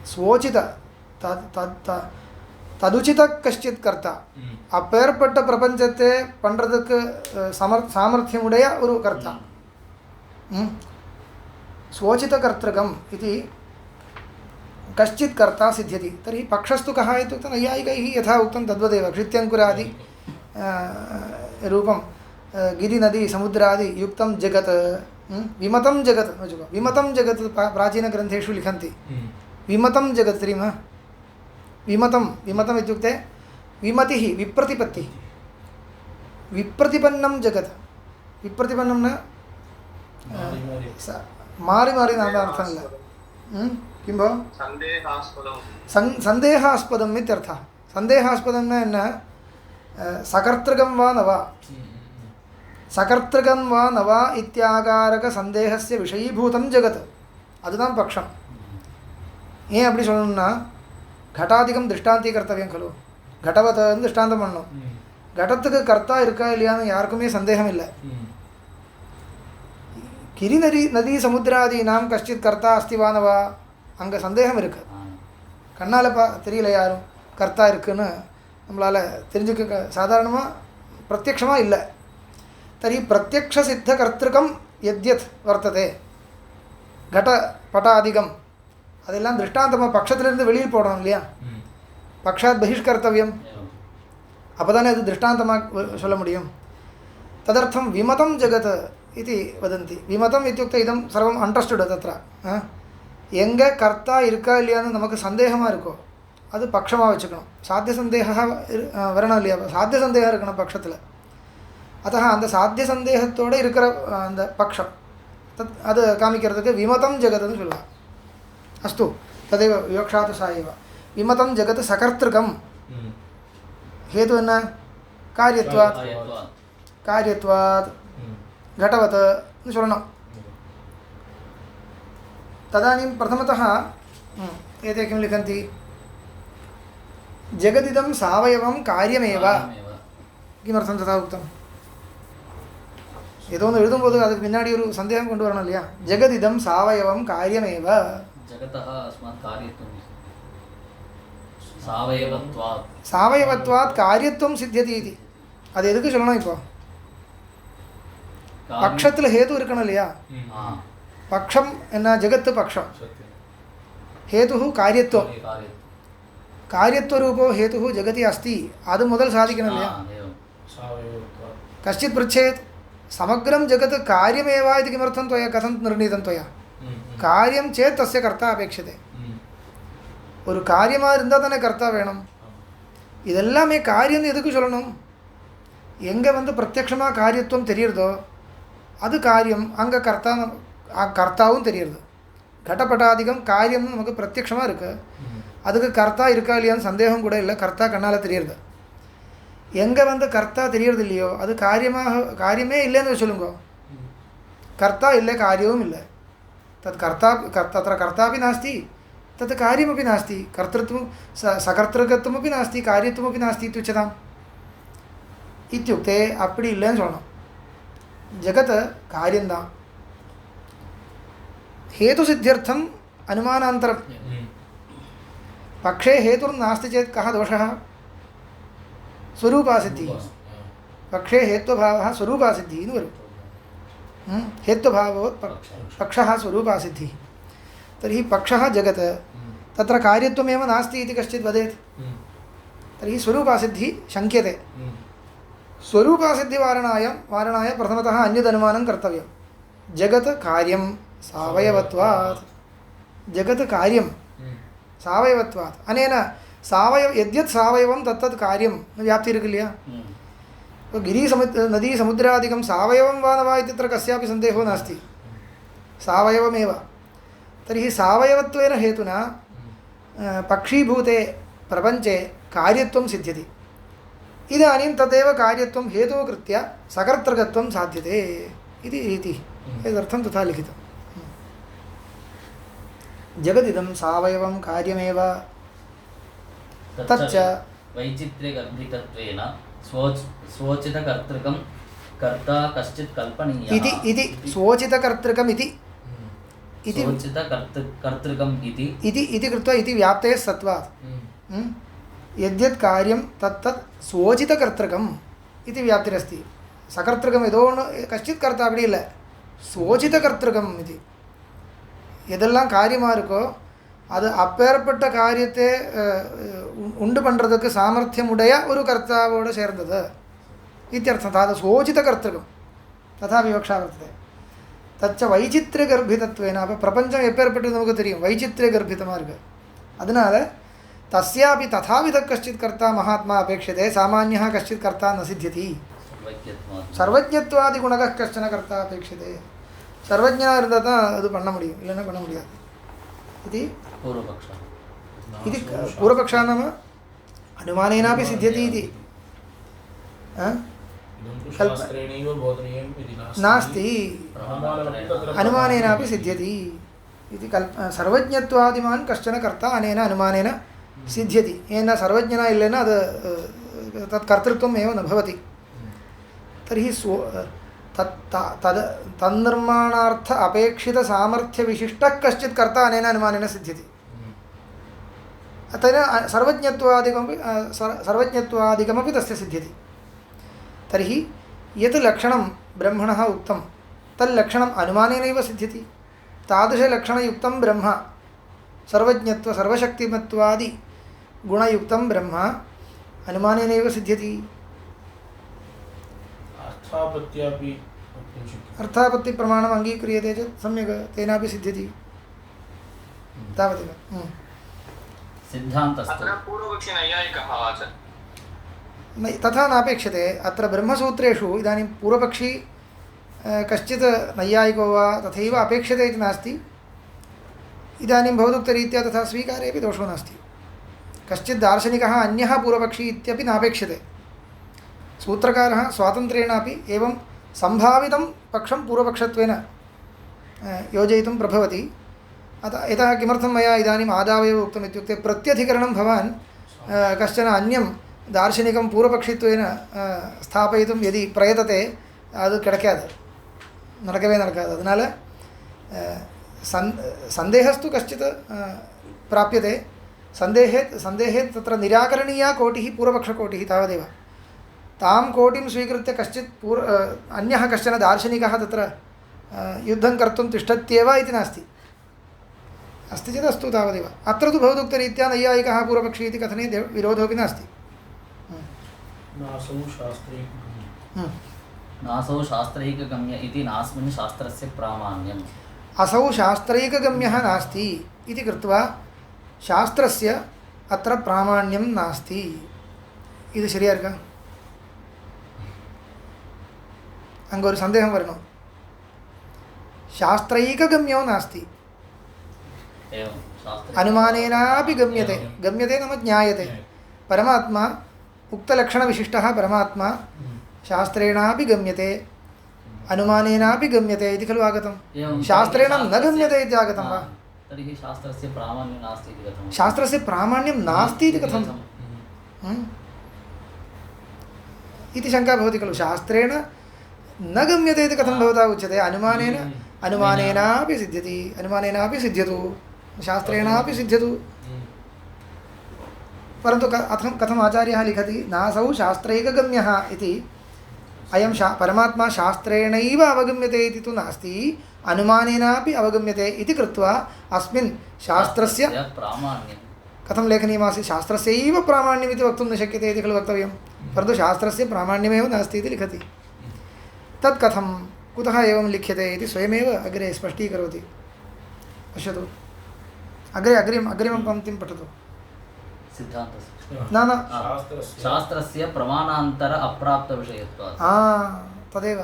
स्वोचित तदुचित कश्चित् कर्ता அப்பேற்பட்ட பிரபஞ்சத்தை பண்ணுறதுக்கு சாமர்த்தியமுடைய ஒரு கர்த்தா स्वोचितकर्तृकम् इति कश्चित् कर्ता सिद्ध्यति तर्हि पक्षस्तु कः इत्युक्ते नैयायिकैः यथा उक्तं तद्वदेव क्षित्यङ्कुरादि रूपं गिरिनदी समुद्रादि युक्तं जगत् विमतं जगत् विमतं जगत् प्राचीनग्रन्थेषु लिखन्ति विमतं जगत् श्रीमः विमतम् इत्युक्ते विमतिः विप्रतिपत्तिः विप्रतिपन्नं जगत् विप्रतिपन्नं न मारि मारि नाम अर्थः न किं भो सन्देहास्पदम् इत्यर्थः सन्देहास्पदं न सकर्तृकं वा न वा सकर्तृकं वा न वा इत्याकारकसन्देहस्य विषयीभूतं जगत् அதுதான் பட்சம் ஏன் அப்படி சொல்லணும்னா घटादिकं दृष्टान्तीकर्तव्यं खलु घटवतன்னு दृष्टान्तं பண்ணணும் घटத்துக்கு கர்த்தா இருக்கா இல்லையான்னு யாருக்குமே சந்தேகம் இல்லை கிரி நதி சமுத்திராதீனாம் கஷ்டித் கர்த்தா அஸ்தி வா ந வா அங்கே சந்தேகம் இருக்குது கண்ணால் தெரியல யாரும் கர்த்தா இருக்குன்னு நம்மளால் தெரிஞ்சுக்க சாதாரணமாக பிரத்யக்ஷமாக இல்லை तर्हि प्रत्यक्षसिद्धकर्तृकं यद्यत् वर्तते घटपटादिकम् அதெல்லாம் திருஷ்டாந்தமாக பட்சத்திலிருந்து வெளியில் போடணும் இல்லையா பக்ஷாத் பகிஷ்கர்த்தவியம் அப்போ தானே அது திருஷ்டாந்தமாக சொல்ல முடியும் तदर्थं विमतं जगत् इति वदन्ति विमतम् इत्युक्ते इदं सर्वम् अण्डर्स्टुड् तत्र எங்கே கர்த்தா இருக்கா இல்லையான்னு நமக்கு சந்தேகமாக இருக்கோ அது பட்சமாக வச்சுக்கணும் சாத்திய சந்தேகம் வரணும் இல்லையா சாத்திய சந்தேகம் இருக்கணும் பட்சத்தில் अतः அந்த சாத்திய சந்தேகத்தோடு இருக்கிற அந்த பட்சம் தத் அது காமிக்கிறதுக்கு விமதம் ஜெகத்னு சொல்லுவாங்க अस्तु तदेव विवक्षा तु सा एव विमतं जगत् सकर्तृकं हेतु न कार्यत्वात् घटवत् शरणं तदानीं प्रथमतः एते किं लिखन्ति जगदिदं सावयवं कार्यमेव किमर्थं तथा उक्तम् ஏதோ ஒன்று எழுதும்போது அதுக்கு பின்னாடி ஒரு சந்தேகம் கொண்டு வரணும் இல்லையா ஜெகதிதம் சாவயவம் காரியமேவ जगतः अस्मात् कार्यत्वं सावयवत्वात् सावयवत्वात् कार्यत्वं सिद्ध्यति इति அது எதுக்கு சொல்லணும் இப்போ பட்சத்தில் ஹேது இருக்கணும் இல்லையா பக்ஷம் என்ன ஜெகத்து பக்ஷம் ஹேது காரியத்துவம் कार्यत्वरूपो हेतुः जगति अस्ति अदु मुदल साधिकणल्लया कश्चित् पृच्छेत् समग्रं जगत् कार्यमेव इति किमर्थं त्वया कथं निर्णीतं त्वया कार्यं चेत् तस्य कर्ता अपेक्षते ஒரு காரியமாக இருந்தால் தானே கர்த்தா வேணும் இதெல்லாமே காரியம்னு எதுக்கு சொல்லணும் எங்கே வந்து பிரத்யக்ஷமாக காரியத்துவம் தெரியுறதோ அது காரியம் அங்கே கர்த்தாவும் தெரியுது கடப்பட்டாதிகம் காரியம்னு நமக்கு பிரத்யக்ஷமாக இருக்குது அதுக்கு கர்த்தா இருக்கா இல்லையான்னு சந்தேகம் கூட இல்லை கர்த்தா கண்ணால் தெரியுது எங்கே வந்து கர்த்தா தெரியறது இல்லையோ அது காரியமே இல்லைன்னு சொல்லுங்க கர்த்தா இல்லை காரியமும் இல்லை तत् कर्ता तत्र कर्तापि नास्ति तत् कार्यमपि नास्ति कर्तृत्वं सकर्तृकत्वमपि नास्ति कार्यत्वमपि नास्ति इत्युच्यताम् इत्युक्ते அப்படி இல்லைன்னு சொல்லணும் जगत् कार्यம்தான் हेतुसिद्ध्यर्थम् अनुमानान्तरं पक्षे हेतुर्नास्ति चेत् कः दोषः स्वरूपासिद्धिः पक्षे हेत्वभावः स्वरूपासिद्धिः इति वदति हेत्वभावोत् पक्षः स्वरूपासिद्धिः तर्हि पक्षः जगत् तत्र कार्यत्वमेव नास्ति इति कश्चित् वदेत् तर्हि स्वरूपासिद्धिः शङ्क्यते स्वरूपासिद्धिवारणाय प्रथमतः अन्यदनुमानं कर्तव्यं जगत् कार्यं सावयवत्वात् जगत् कार्यं सावयवत्वात् अनेन यद्यत् सावयवं तत्तत् कार्यं व्याप्तिर्किल्य नदी समुद्रादिकं सावयवं वा न वा इत्यत्र कस्यापि सन्देहो नास्ति सावयवमेव तर्हि सावयवत्वेन हेतुना पक्षीभूते प्रपञ्चे कार्यत्वं सिद्ध्यति इदानीं तदेव कार्यत्वं हेतुः कृत्य सकर्तृकत्वं साध्यते इति रीतिः एतदर्थं तथा लिखितं जगदिदं सावयवं कार्यमेव तच्च वैचित्र्यगर्भितत्वेन स्वोचितकर्तृकं कर्ता कश्चित् कल्पनीयः इति स्वोचितकर्तृकम् इति स्वोचितकर्तृकम् इति कृत्वा इति व्याप्तेः सत्वात् यद्यत् कार्यं तत्तत् स्वोचितकर्तृकम् इति व्याप्तिरस्ति सकर्तृकम् यदो कश्चित् कर्ता अपि इल्ल स्वोचितकर्तृकम् इति எதெல்லாம் காரியமாக இருக்கோ அது அப்பேற்பட்ட காரியத்தை உண்டு பண்ணுறதுக்கு சாமர்த்தியம் உடைய ஒரு கர்த்தாவோடு சேர்ந்தது இத்தியர்த்தம் அது சோச்சிதகர்த்தகம் ததா விவக்ஷா வர்த்தது தச்ச வைச்சித்ரியகர்ப்பிதத்வேன அப்போ பிரபஞ்சம் எப்பேற்பட்டது நமக்கு தெரியும் வைச்சித்ரியகர்ப்பிதமாக இருக்குது அதனால் तस्यापि तथाविध कश्चित् कर्ता महात्मा अपेक्षते सामान्यः कश्चित् कर्ता न सिद्ध्यति सर्वज्ञत्वादिगुणकः कश्चन कर्ता अपेक्षते सर्वज्ञனா இருந்தால் தான் அது பண்ண முடியும் இல்லைன்னா பண்ண முடியாது இது पूर्वपक्षः नाम अनुमानेनापि सिद्ध्यति इति नास्ति अनुमानेनापि सिद्ध्यति इति सर्वज्ञत्वादिमान् कश्चन कर्ता अनेन अनुमानेन सिद्ध्यति येन सर्वज्ञना इल्लेन तत् कर्तृत्वम् एव न भवति तर्हि तन्निर्माणार्थ अपेक्षित सामर्थ्य विशिष्टः कश्चित् कर्ता अनेन अनुमानेन सिद्ध्यति तेन सर्वज्ञत्वादिकमपि तस्य सिद्ध्यति तर्हि यत् लक्षणं ब्रह्मणः उक्तं तल्लक्षणम् अनुमानेनैव सिद्ध्यति तादृशलक्षणयुक्तं ब्रह्म सर्वज्ञत्व सर्वशक्तिमत्वादि गुणयुक्तं ब्रह्म अनुमानेनैव सिद्ध्यति अर्थापत्तिप्रमाणम् अङ्गीक्रियते चेत् सम्यक् तेनापि सिद्ध्यति तावदेव सिद्धान्तस्तु पूर्वपक्षी नैयायिकः आचरति तथा नापेक्षते अत्र ब्रह्मसूत्रेषु इदानीं पूर्वपक्षी कश्चित् नैयायिको वा तथैव अपेक्षते इति नास्ति इदानीं भवदुक्तरीत्या तथा स्वीकारे अपि दोषो नास्ति कश्चित् दार्शनिकः अन्यः पूर्वपक्षी इत्यपि नापेक्षते सूत्रकारः स्वातन्त्र्येणापि एवं सम्भावितं पक्षं पूर्वपक्षत्वेन योजयितुं प्रभवति अतः यतः किमर्थं मया इदानीम् आदावेव उक्तम् इत्युक्ते प्रत्यधिकरणं भवान् कश्चन अन्यं दार्शनिकं पूर्वपक्षित्वेन स्थापयितुं यदि प्रयतते அது கிடைக்காது நடக்கவே நடக்காது அதனால் सन्देहस्तु कश्चित् प्राप्यते सन्देहे तत्र निराकरणीया कोटिः पूर्वपक्षकोटिः तावदेव तां कोटिं स्वीकृत्य कश्चित् अन्यः कश्चन दार्शनिकः तत्र युद्धं कर्तुं तिष्ठत्येव इति नास्ति अस्ति चेत् अस्तु तावदेव अत्र तु भवदुक्तरीत्या नैयायिकः पूर्वपक्षी इति कथने विरोधोऽपि नास्ति नासौ शास्त्रैकगम्य नासौ शास्त्रैकगम्य इति नास्मिन् शास्त्रस्य प्रामाण्यम् असौ शास्त्रैकगम्यः नास्ति इति कृत्वा शास्त्रस्य अत्र प्रामाण्यं नास्ति இது சரியா இருக்கா அங்கே ஒரு சந்தேகம் வரணும் शास्त्रैकगम्यो नास्ति एवं शास्त्रे अनुमानेनापि गम्यते गम्यते नाम ज्ञायते परमात्मा उक्तलक्षणविशिष्टः परमात्मा शास्त्रेणापि गम्यते अनुमानेनापि गम्यते इति खलु आगतं शास्त्रेण न गम्यते इति आगतं वा तर्हि शास्त्रस्य प्रामाण्यं नास्ति इति कथं शास्त्रस्य प्रामाण्यं नास्ति इति कथं इति शङ्का भवति खलु शास्त्रेण न गम्यते इति कथं भवता उच्यते अनुमानेनापि सिद्ध्यति अनुमानेनापि सिद्ध्यतु शास्त्रेणापि सिद्ध्यतु परन्तु कथम् आचार्यः लिखति नासौ शास्त्रैकगम्यः इति अयं परमात्मा शास्त्रेणैव अवगम्यते इति तु नास्ति अनुमानेनापि अवगम्यते इति कृत्वा अस्मिन् शास्त्रस्य प्रामाण्यं कथं लेखनीयमासीत् शास्त्रस्यैव प्रामाण्यम् इति वक्तुं न शक्यते इति खलु वक्तव्यं परन्तु शास्त्रस्य प्रामाण्यमेव नास्ति इति लिखति तत् कथं कुतः एवं लिख्यते इति स्वयमेव अग्रे स्पष्टीकरोति पश्यतु अग्रे अग्रिमं पङ्क्तिं पठतु सिद्धान्तस्य न शास्त्रस्य प्रमाणान्तर अप्राप्तविषयत्वात् तदेव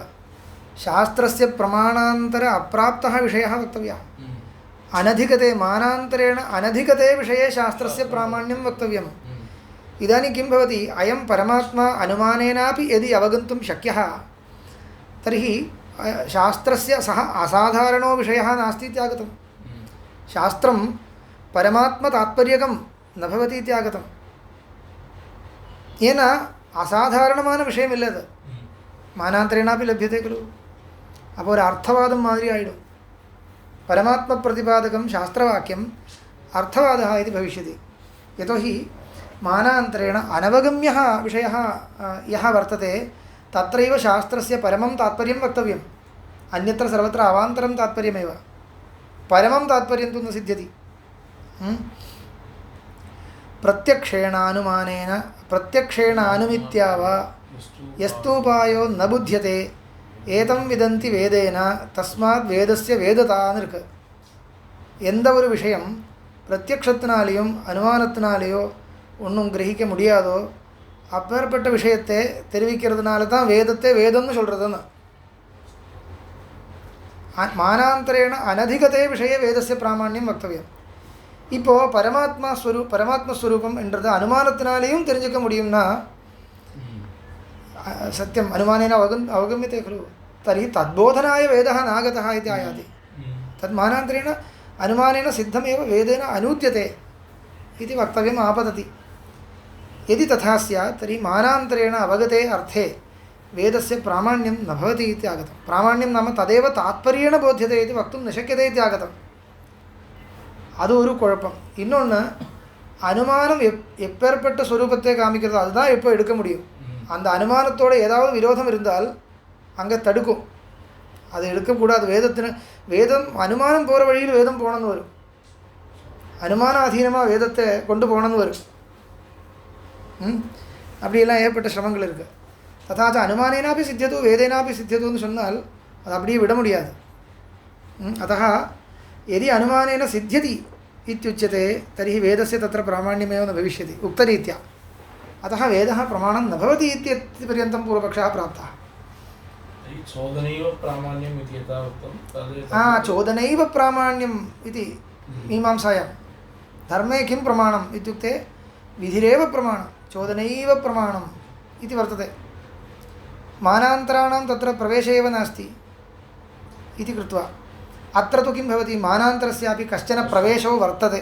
शास्त्रस्य प्रमाणान्तर अप्राप्तः विषयः वक्तव्यः अनधिगते मानान्तरेण अनधिगते विषये शास्त्रस्य प्रामाण्यं वक्तव्यम् इदानीं किं भवति अयं परमात्मा अनुमानेनापि यदि अवगन्तुं शक्यः तर्हि शास्त्रस्य सः असाधारणो विषयः नास्ति इत्यागतं शास्त्रं परमात्मतात्पर्यकं न भवति इत्यागतं येन असाधारणमानविषयमिल्लद् मानान्तरेणापि लभ्यते खलु അപ്പോൾ ഒരു അർത്ഥവാദം മാതിരി ആയിടും परमात्मप्रतिपादकं शास्त्रवाक्यम् अर्थवादः इति भविष्यति यतोहि मानान्तरेण अनवगम्यः विषयः यः वर्तते तत्रैव शास्त्रस्य परमं तात्पर्यं वक्तव्यम् अन्यत्र सर्वत्र अवान्तरं तात्पर्यमेव परमं तात्पर्यं तु न सिद्ध्यति प्रत्यक्षेण अनुमित्या वा यस्तूपायो न बुध्यते ஏதம் விதந்தி வேதேன தஸ்மாத் வேதஸ்ய வேததானிருக்க எந்த ஒரு விஷயம் பிரத்யக்ஷத்தினாலேயும் அனுமானத்தினாலேயோ ஒன்றும் கிரகிக்க முடியாதோ அப்பேற்பட்ட விஷயத்தை தெரிவிக்கிறதுனால தான் வேதத்தை வேதம்னு சொல்கிறதுன்னு மானாந்தரேண அனதிகதே விஷய வேதஸ்ய பிராமாண்யம் வக்தவியம் இப்போது பரமாத்மஸ்வரூபம் என்றது அனுமானத்தினாலேயும் தெரிஞ்சுக்க முடியும்னா सत्यम् अनुमानेन अवगम्यते खलु तर्हि तद्बोधनाय वेदः नागतः इति आयाति तद् मानान्तरेण अनुमानेन सिद्धमेव वेदेन अनूद्यते इति वक्तव्यम् आपतति यदि तथा स्यात् तर्हि मानान्तरेण अवगते अर्थे वेदस्य प्रामाण्यं न भवति इति आगतं प्रामाण्यं नाम तदेव तात्पर्येण बोध्यते इति वक्तुं न शक्यते इति आगतम् அது ஒரு குழப்பம் இன்னொன்று அனுமானம் எப்பேற்பட்ட ஸ்வரூபத்தை காமிக்கிறதோ அதுதான் எப்போ எடுக்க முடியும் அந்த அனுமானத்தோட ஏதாவது விரோதம் இருந்தால் அங்கே தடுக்கும் அது எடுக்கக்கூடாது வேதம் அனுமானம் போகிற வழியில் வேதம் போகணுன்னு வரும் அனுமான அதீனமாக வேதத்தை கொண்டு போகணுன்னு வரும் அப்படியெல்லாம் ஏற்பட்ட சிரமங்கள் இருக்குது ததாச்ச அனுமானேனாப்பி சித்தியது வேதேனாப்பி சித்தியதுன்னு சொன்னால் அது அப்படியே விட முடியாது अतः यदि अनुमानेन सिद्ध्यति इत्युच्यते तर्हि वेदस्य तत्र प्रामाण्यमेव न भविष्यति उक्तरीत्या अतः वेदः प्रमाणं न भवति इत्यपर्यन्तं पूर्वपक्षः प्राप्तः चोदनैव प्रामाण्यम् इति यथा उक्तं चोदनैव प्रामाण्यम् इति मीमांसायां धर्मे किं प्रमाणम् इत्युक्ते विधिरेव प्रमाणं चोदनैव प्रमाणम् इति वर्तते मानान्तराणां तत्र प्रवेशः एव नास्ति इति कृत्वा अत्र तु किं भवति मानान्तरस्यापि कश्चन प्रवेशो वर्तते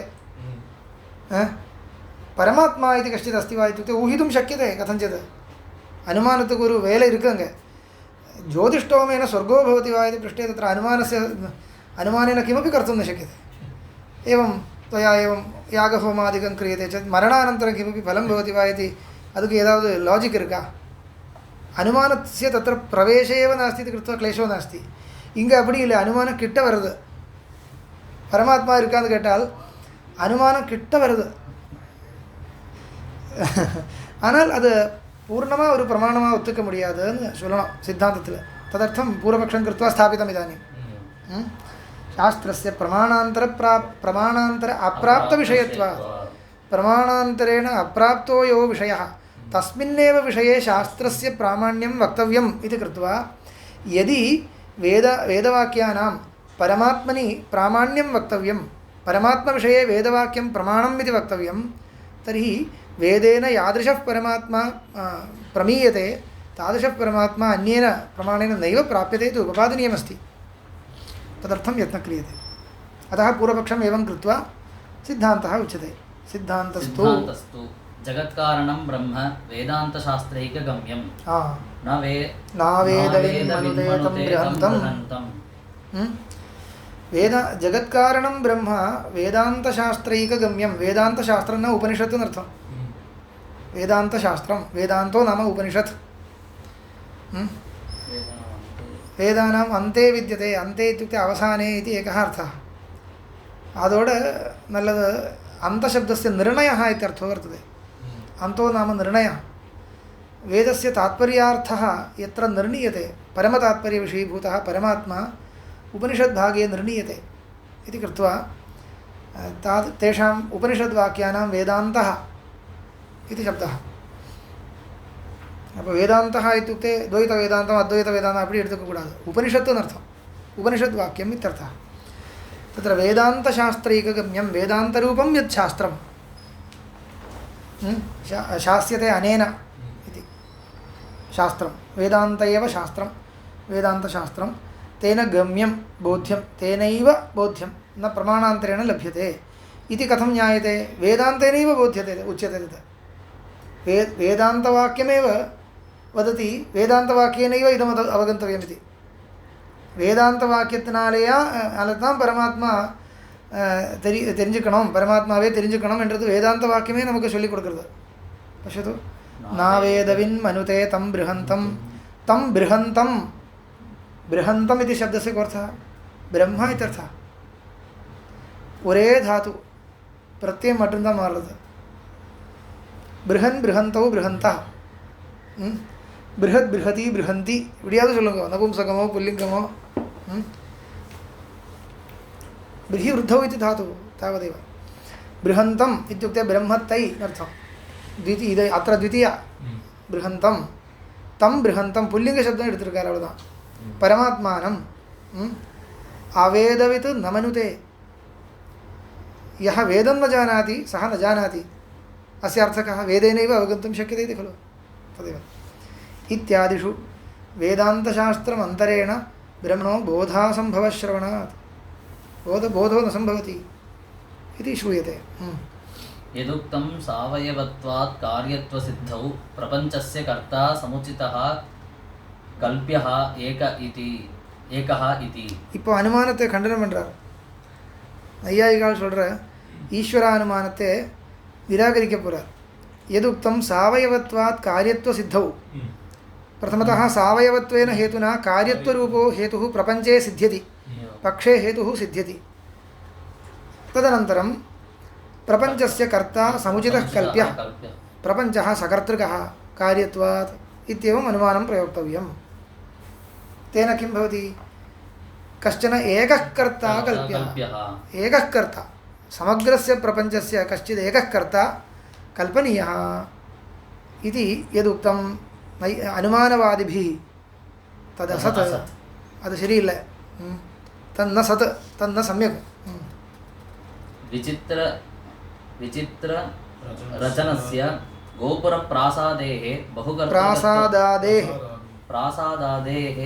परमात्मा इति कश्चित् अस्ति वा इत्युक्ते ऊहितुं शक्यते कथञ्चित् अनुमानத்துக்கு ஒரு வேலை இருக்கு அங்கே ज्योतिष्टोमेन स्वर्गो भवति वा इति पृष्टे तत्र अनुमानेन किमपि कर्तुं न शक्यते एवं त्वया एवं यागहोमादिकं क्रियते चेत् मरणानन्तरं किमपि फलं भवति वा इति ಅದಕ್ಕೆ ஏதாவது லாஜிக் இருக்கா अनुमानस्य तत्र प्रवेशः एव नास्ति इति कृत्वा क्लेशो नास्ति இங்கே அப்படி இல்லை அனுமானம் கிட்ட வருது பரமாத்மா இருக்கான்னு கேட்டால் அனுமானம் கிட்ட வருது. ஆனால் அது பூர்ணமாக ஒரு பிரமாணமாக ஒத்துக்க முடியாதுன்னு சொல்லலாம் சித்தாந்தத்தில். ததர்த்தம் பூர்வபக்ஷம் கிருத்வா ஸ்தாபிதம் இதானிம். शास्त्रस्य प्रमाणान्तर अप्राप्त विषयत्वात् प्रमाणान्तरेण अप्राप्तो यो विषयः तस्मिन्नेव विषये शास्त्रस्य प्रामाण्यं वक्तव्यम् इति कृत्वा यदि वेदवाक्यानां परमात्मनि प्रामाण्यं वक्तव्यं, परमात्मविषये वेदवाक्यं प्रमाणम् इति वक्तव्यं, तर्हि वेदेन यादृशः परमात्मा प्रमीयते तादृशः परमात्मा अन्येन प्रमाणेन नैव प्राप्यते इति उपपादनीयमस्ति. तदर्थं यत्नः क्रियते. अतः पूर्वपक्षम् एवं कृत्वा सिद्धान्तः उच्यते. सिद्धान्तस्तु जगत्कारणं ब्रह्म वेदान्तशास्त्रैकगम्यं नावेदविन्मनुते बृहन्तं. जगत्कारणं ब्रह्म वेदान्तशास्त्रैकगम्यं. वेदान्तशास्त्रं न उपनिषत् अर्थं. वेदान्तशास्त्रं, वेदान्तो नाम उपनिषत्. वेदानाम् अन्ते विद्यते. अन्ते इत्युक्ते अवसाने इति एकः अर्थः. आदोड नल्लद अन्तशब्दस्य निर्णयः इत्यर्थो वर्तते. अन्तो नाम निर्णयः. वेदस्य तात्पर्यार्थः यत्र निर्णीयते, परमतात्पर्यविषयीभूतः परमात्मा उपनिषद्भागे निर्णीयते इति कृत्वा तेषाम् उपनिषद्वाक्यानां वेदान्तः इति शब्दः. அப்போ வேதாந்தः इत्युक्ते द्वैत वेदान्तम् अद्वैत वेदान्तम् அப்படி எடுத்துக்கக்கூடாது. உபனிஷத்துன்னு அர்த்தம். உபனிஷத் வாக்கியம் இत्यर्थः. तत्र वेदान्तशास्त्रैकगम्यं वेदान्तरूपं यत् शास्त्रं शास्यते अनेन इति शास्त्रं. वेदान्त एव शास्त्रं, वेदान्तशास्त्रं. तेन गम्यं बोध्यं, तेनैव बोध्यं, न प्रमाणान्तरेण लभ्यते इति कथं ज्ञायते? वेदान्तेनैव बोध्यते उच्यते तत्. वेदान्तवाक्यमेव वदति वेदान्तवाक्येनैव इदम् अवगन्तव्यमिति. வேதாந்தவாக்கியத்தினாலேயா தான் பரமாத்மா தெரிஞ்சுக்கணும், பரமாத்மாவே தெரிஞ்சுக்கணும் என்றது வேதாந்த வாக்கியமே நமக்கு சொல்லிக் கொடுக்குறது. பஷ்யது நாவேதவின் மனுதே தம் பிருஹந்தம். தம் பிருஹந்தம், பிருஹந்தம் இது शब्दस्य को अर्थः ब्रह्म इत्यर्थः. ஒரே தாத்து பிரத்யம் மட்டும்தான் மாறுறது. பிருஹன் பிருஹந்தௌ பிருஹந்தா, பிருஹத் பிருஹதி பிருஹந்தி இப்படியாவது சொல்லுங்க. நபும்சகமோ புல்லிங்கமோ. बृहि वृद्धौ इति धातुः तावदेव. बृहन्तम् इत्युक्ते ब्रह्मत्तै अर्थं. अत्र द्वितीया बृहन्तं. तं बृहन्तं पुल्लिङ्गशब्दम् எடுத்திருக்கார் அவ்வளவுதான். परमात्मानं अवेदवित् न मनुते. यः वेदं न जानाति सः न जानाति. अस्य अर्थः कः? वेदेनैव अवगन्तुं शक्यते इति खलु. तदेव इत्यादिषु वेदान्तशास्त्रम् अन्तरेण ब्रह्मणो बोधासम्भवश्रवणात् बोधो न सम्भवति इति श्रूयते. यदुक्तं सावयवत्वात् कार्यत्वसिद्धौ प्रपञ्चस्य कर्ता समुचितः कल्प्यः एकः इति. இப்போ அனுமானத்தை கண்டனம் பண்றார். ஐயாயிகால் சொல்ற ஈஸ்வர அனுமானத்தை நிராகரிக்க போறார். यदुक्तं सावयवत्वात् कार्यत्वसिद्धौ. प्रथमतः सावयवत्वेन हेतुना कार्यत्वरूपो हेतुः प्रपञ्चे सिद्ध्यति, पक्षे हेतुः सिद्ध्यति. तदनन्तरं प्रपञ्चस्य कर्ता समुचितः कल्प्यः, प्रपञ्चः सकर्तृकः कार्यत्वात् इत्येवम् अनुमानं प्रयोक्तव्यम्. तेन किं भवति? कश्चन एकः कर्ता कल्प्यः. एकः कर्ता समग्रस्य प्रपञ्चस्य कश्चित् एकः कर्ता कल्पनीयः इति यदुक्तं अनुमानवादिभिः तदसत्. அது சரியில்லை. तन्न सत्, तन्न सम्यक्. विचित्र रचनस्य गोपुरप्रासादेः प्रासादादेः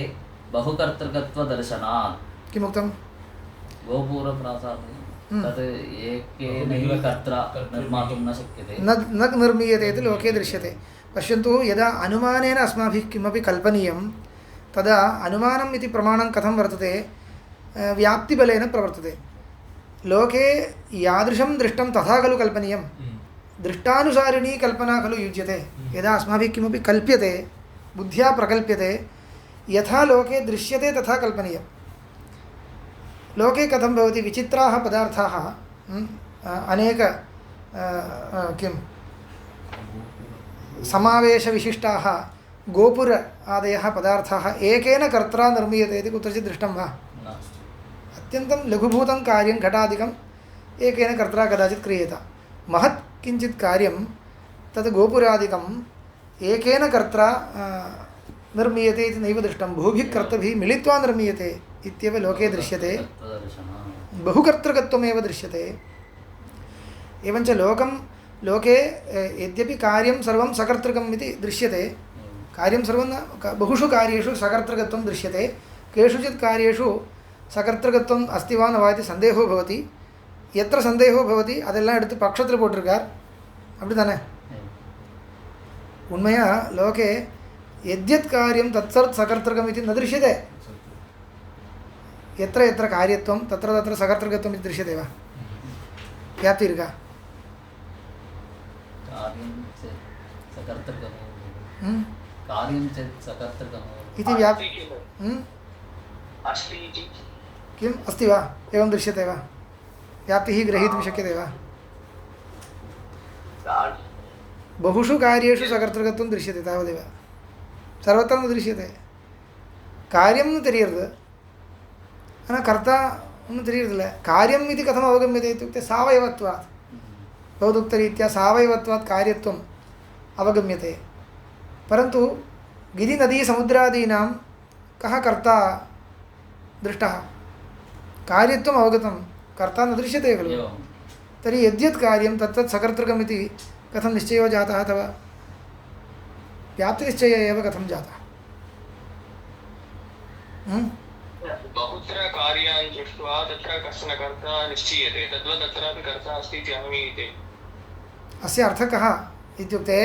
बहुकर्तृकत्वदर्शनात्. किमुक्तं? गोपुरप्रासादे तद् एकेनैव कर्त्रा निर्मातुं न शक्यते, न निर्मीयते इति लोके दृश्यते. पश्यन्तु, यदा अनुमानेन अस्माभिः किमपि कल्पनीयं तदा अनुमानम् इति प्रमाणं कथं वर्तते? व्याप्तिबलेन प्रवर्तते. लोके यादृशं दृष्टं तथा खलु कल्पनीयं. दृष्टानुसारिणी कल्पना खलु युज्यते. यदा अस्माभिः किमपि कल्प्यते, बुद्ध्या प्रकल्प्यते, यथा लोके दृश्यते तथा कल्पनीयं. लोके कथं भवति विचित्राः पदार्थाः अनेक किं समावेशविशिष्टाः गोपुर आदयः पदार्थाः एकेन कर्त्रा निर्मीयते इति कुत्रचित् दृष्टं वा? अत्यन्तं लघुभूतं कार्यं घटादिकम् एकेन कर्त्रा कदाचित् क्रियेत। महत् किञ्चित् कार्यं तद् गोपुरादिकम् एकेन कर्त्रा निर्मीयते इति नैव दृष्टं। बहुभिः कर्तृभिः मिलित्वा निर्मीयते इत्येव लोके दृश्यते। बहुकर्तृकत्वमेव दृश्यते। एवञ्च लोके यद्यपि कार्यं सर्वं सकर्तृकम् इति दृश्यते, कार्यं सर्वं न बहुषु कार्येषु सकर्तृकत्वं दृश्यते। केषुचित् कार्येषु सकर्तृकत्वम् अस्ति वा न वा इति सन्देहो भवति। यत्र सन्देहो भवति அதெல்லாம் எடுத்து பட்சத்தில் போட்டிருக்கார். அப்படி தானே? உண்மையா லோகே यद्यत् कार्यं तत्सर्वं सकर्तृकम् इति न दृश्यते। यत्र यत्र कार्यत्वं तत्र तत्र सकर्तृकत्वम् इति दृश्यते वा? व्याप्ति இருக்கா? कार्यं चेत् सकर्तृकम् इति व्याप्ति किम् अस्ति वा? एवं दृश्यते वा? व्याप्तिः ग्रहीतुं शक्यते वा? बहुषु कार्येषु सकर्तृकत्वं दृश्यते तावदेव। सर्वत्र न दृश्यते। कार्यं न तेरियर्दु आना कर्ता न तेरियर्दिल्ल। कार्यम् इति कथम् अवगम्यते इत्युक्ते सावयवत्वात् भवदुक्तरीत्या सावयवत्वात् कार्यत्वम् अवगम्यते। परन्तु गिरिनदीसमुद्रादीनां कः कर्ता दृष्टः? कार्यत्वम् अवगतं, कर्ता न दृश्यते खलु। तर्हि यद्यत् कार्यं तत्तत् सकर्तृकम् इति कथं निश्चयो जातः अथवा व्याप्तिनिश्चयः एव कथं जातः? बहुत्र कार्यान् दृष्ट्वा तत्र कश्चन कर्ता निश्चीयते, तद्वत् तत्रापि कर्ता अस्ति इति अनुमीयते। अस्य अर्थः कः इत्युक्ते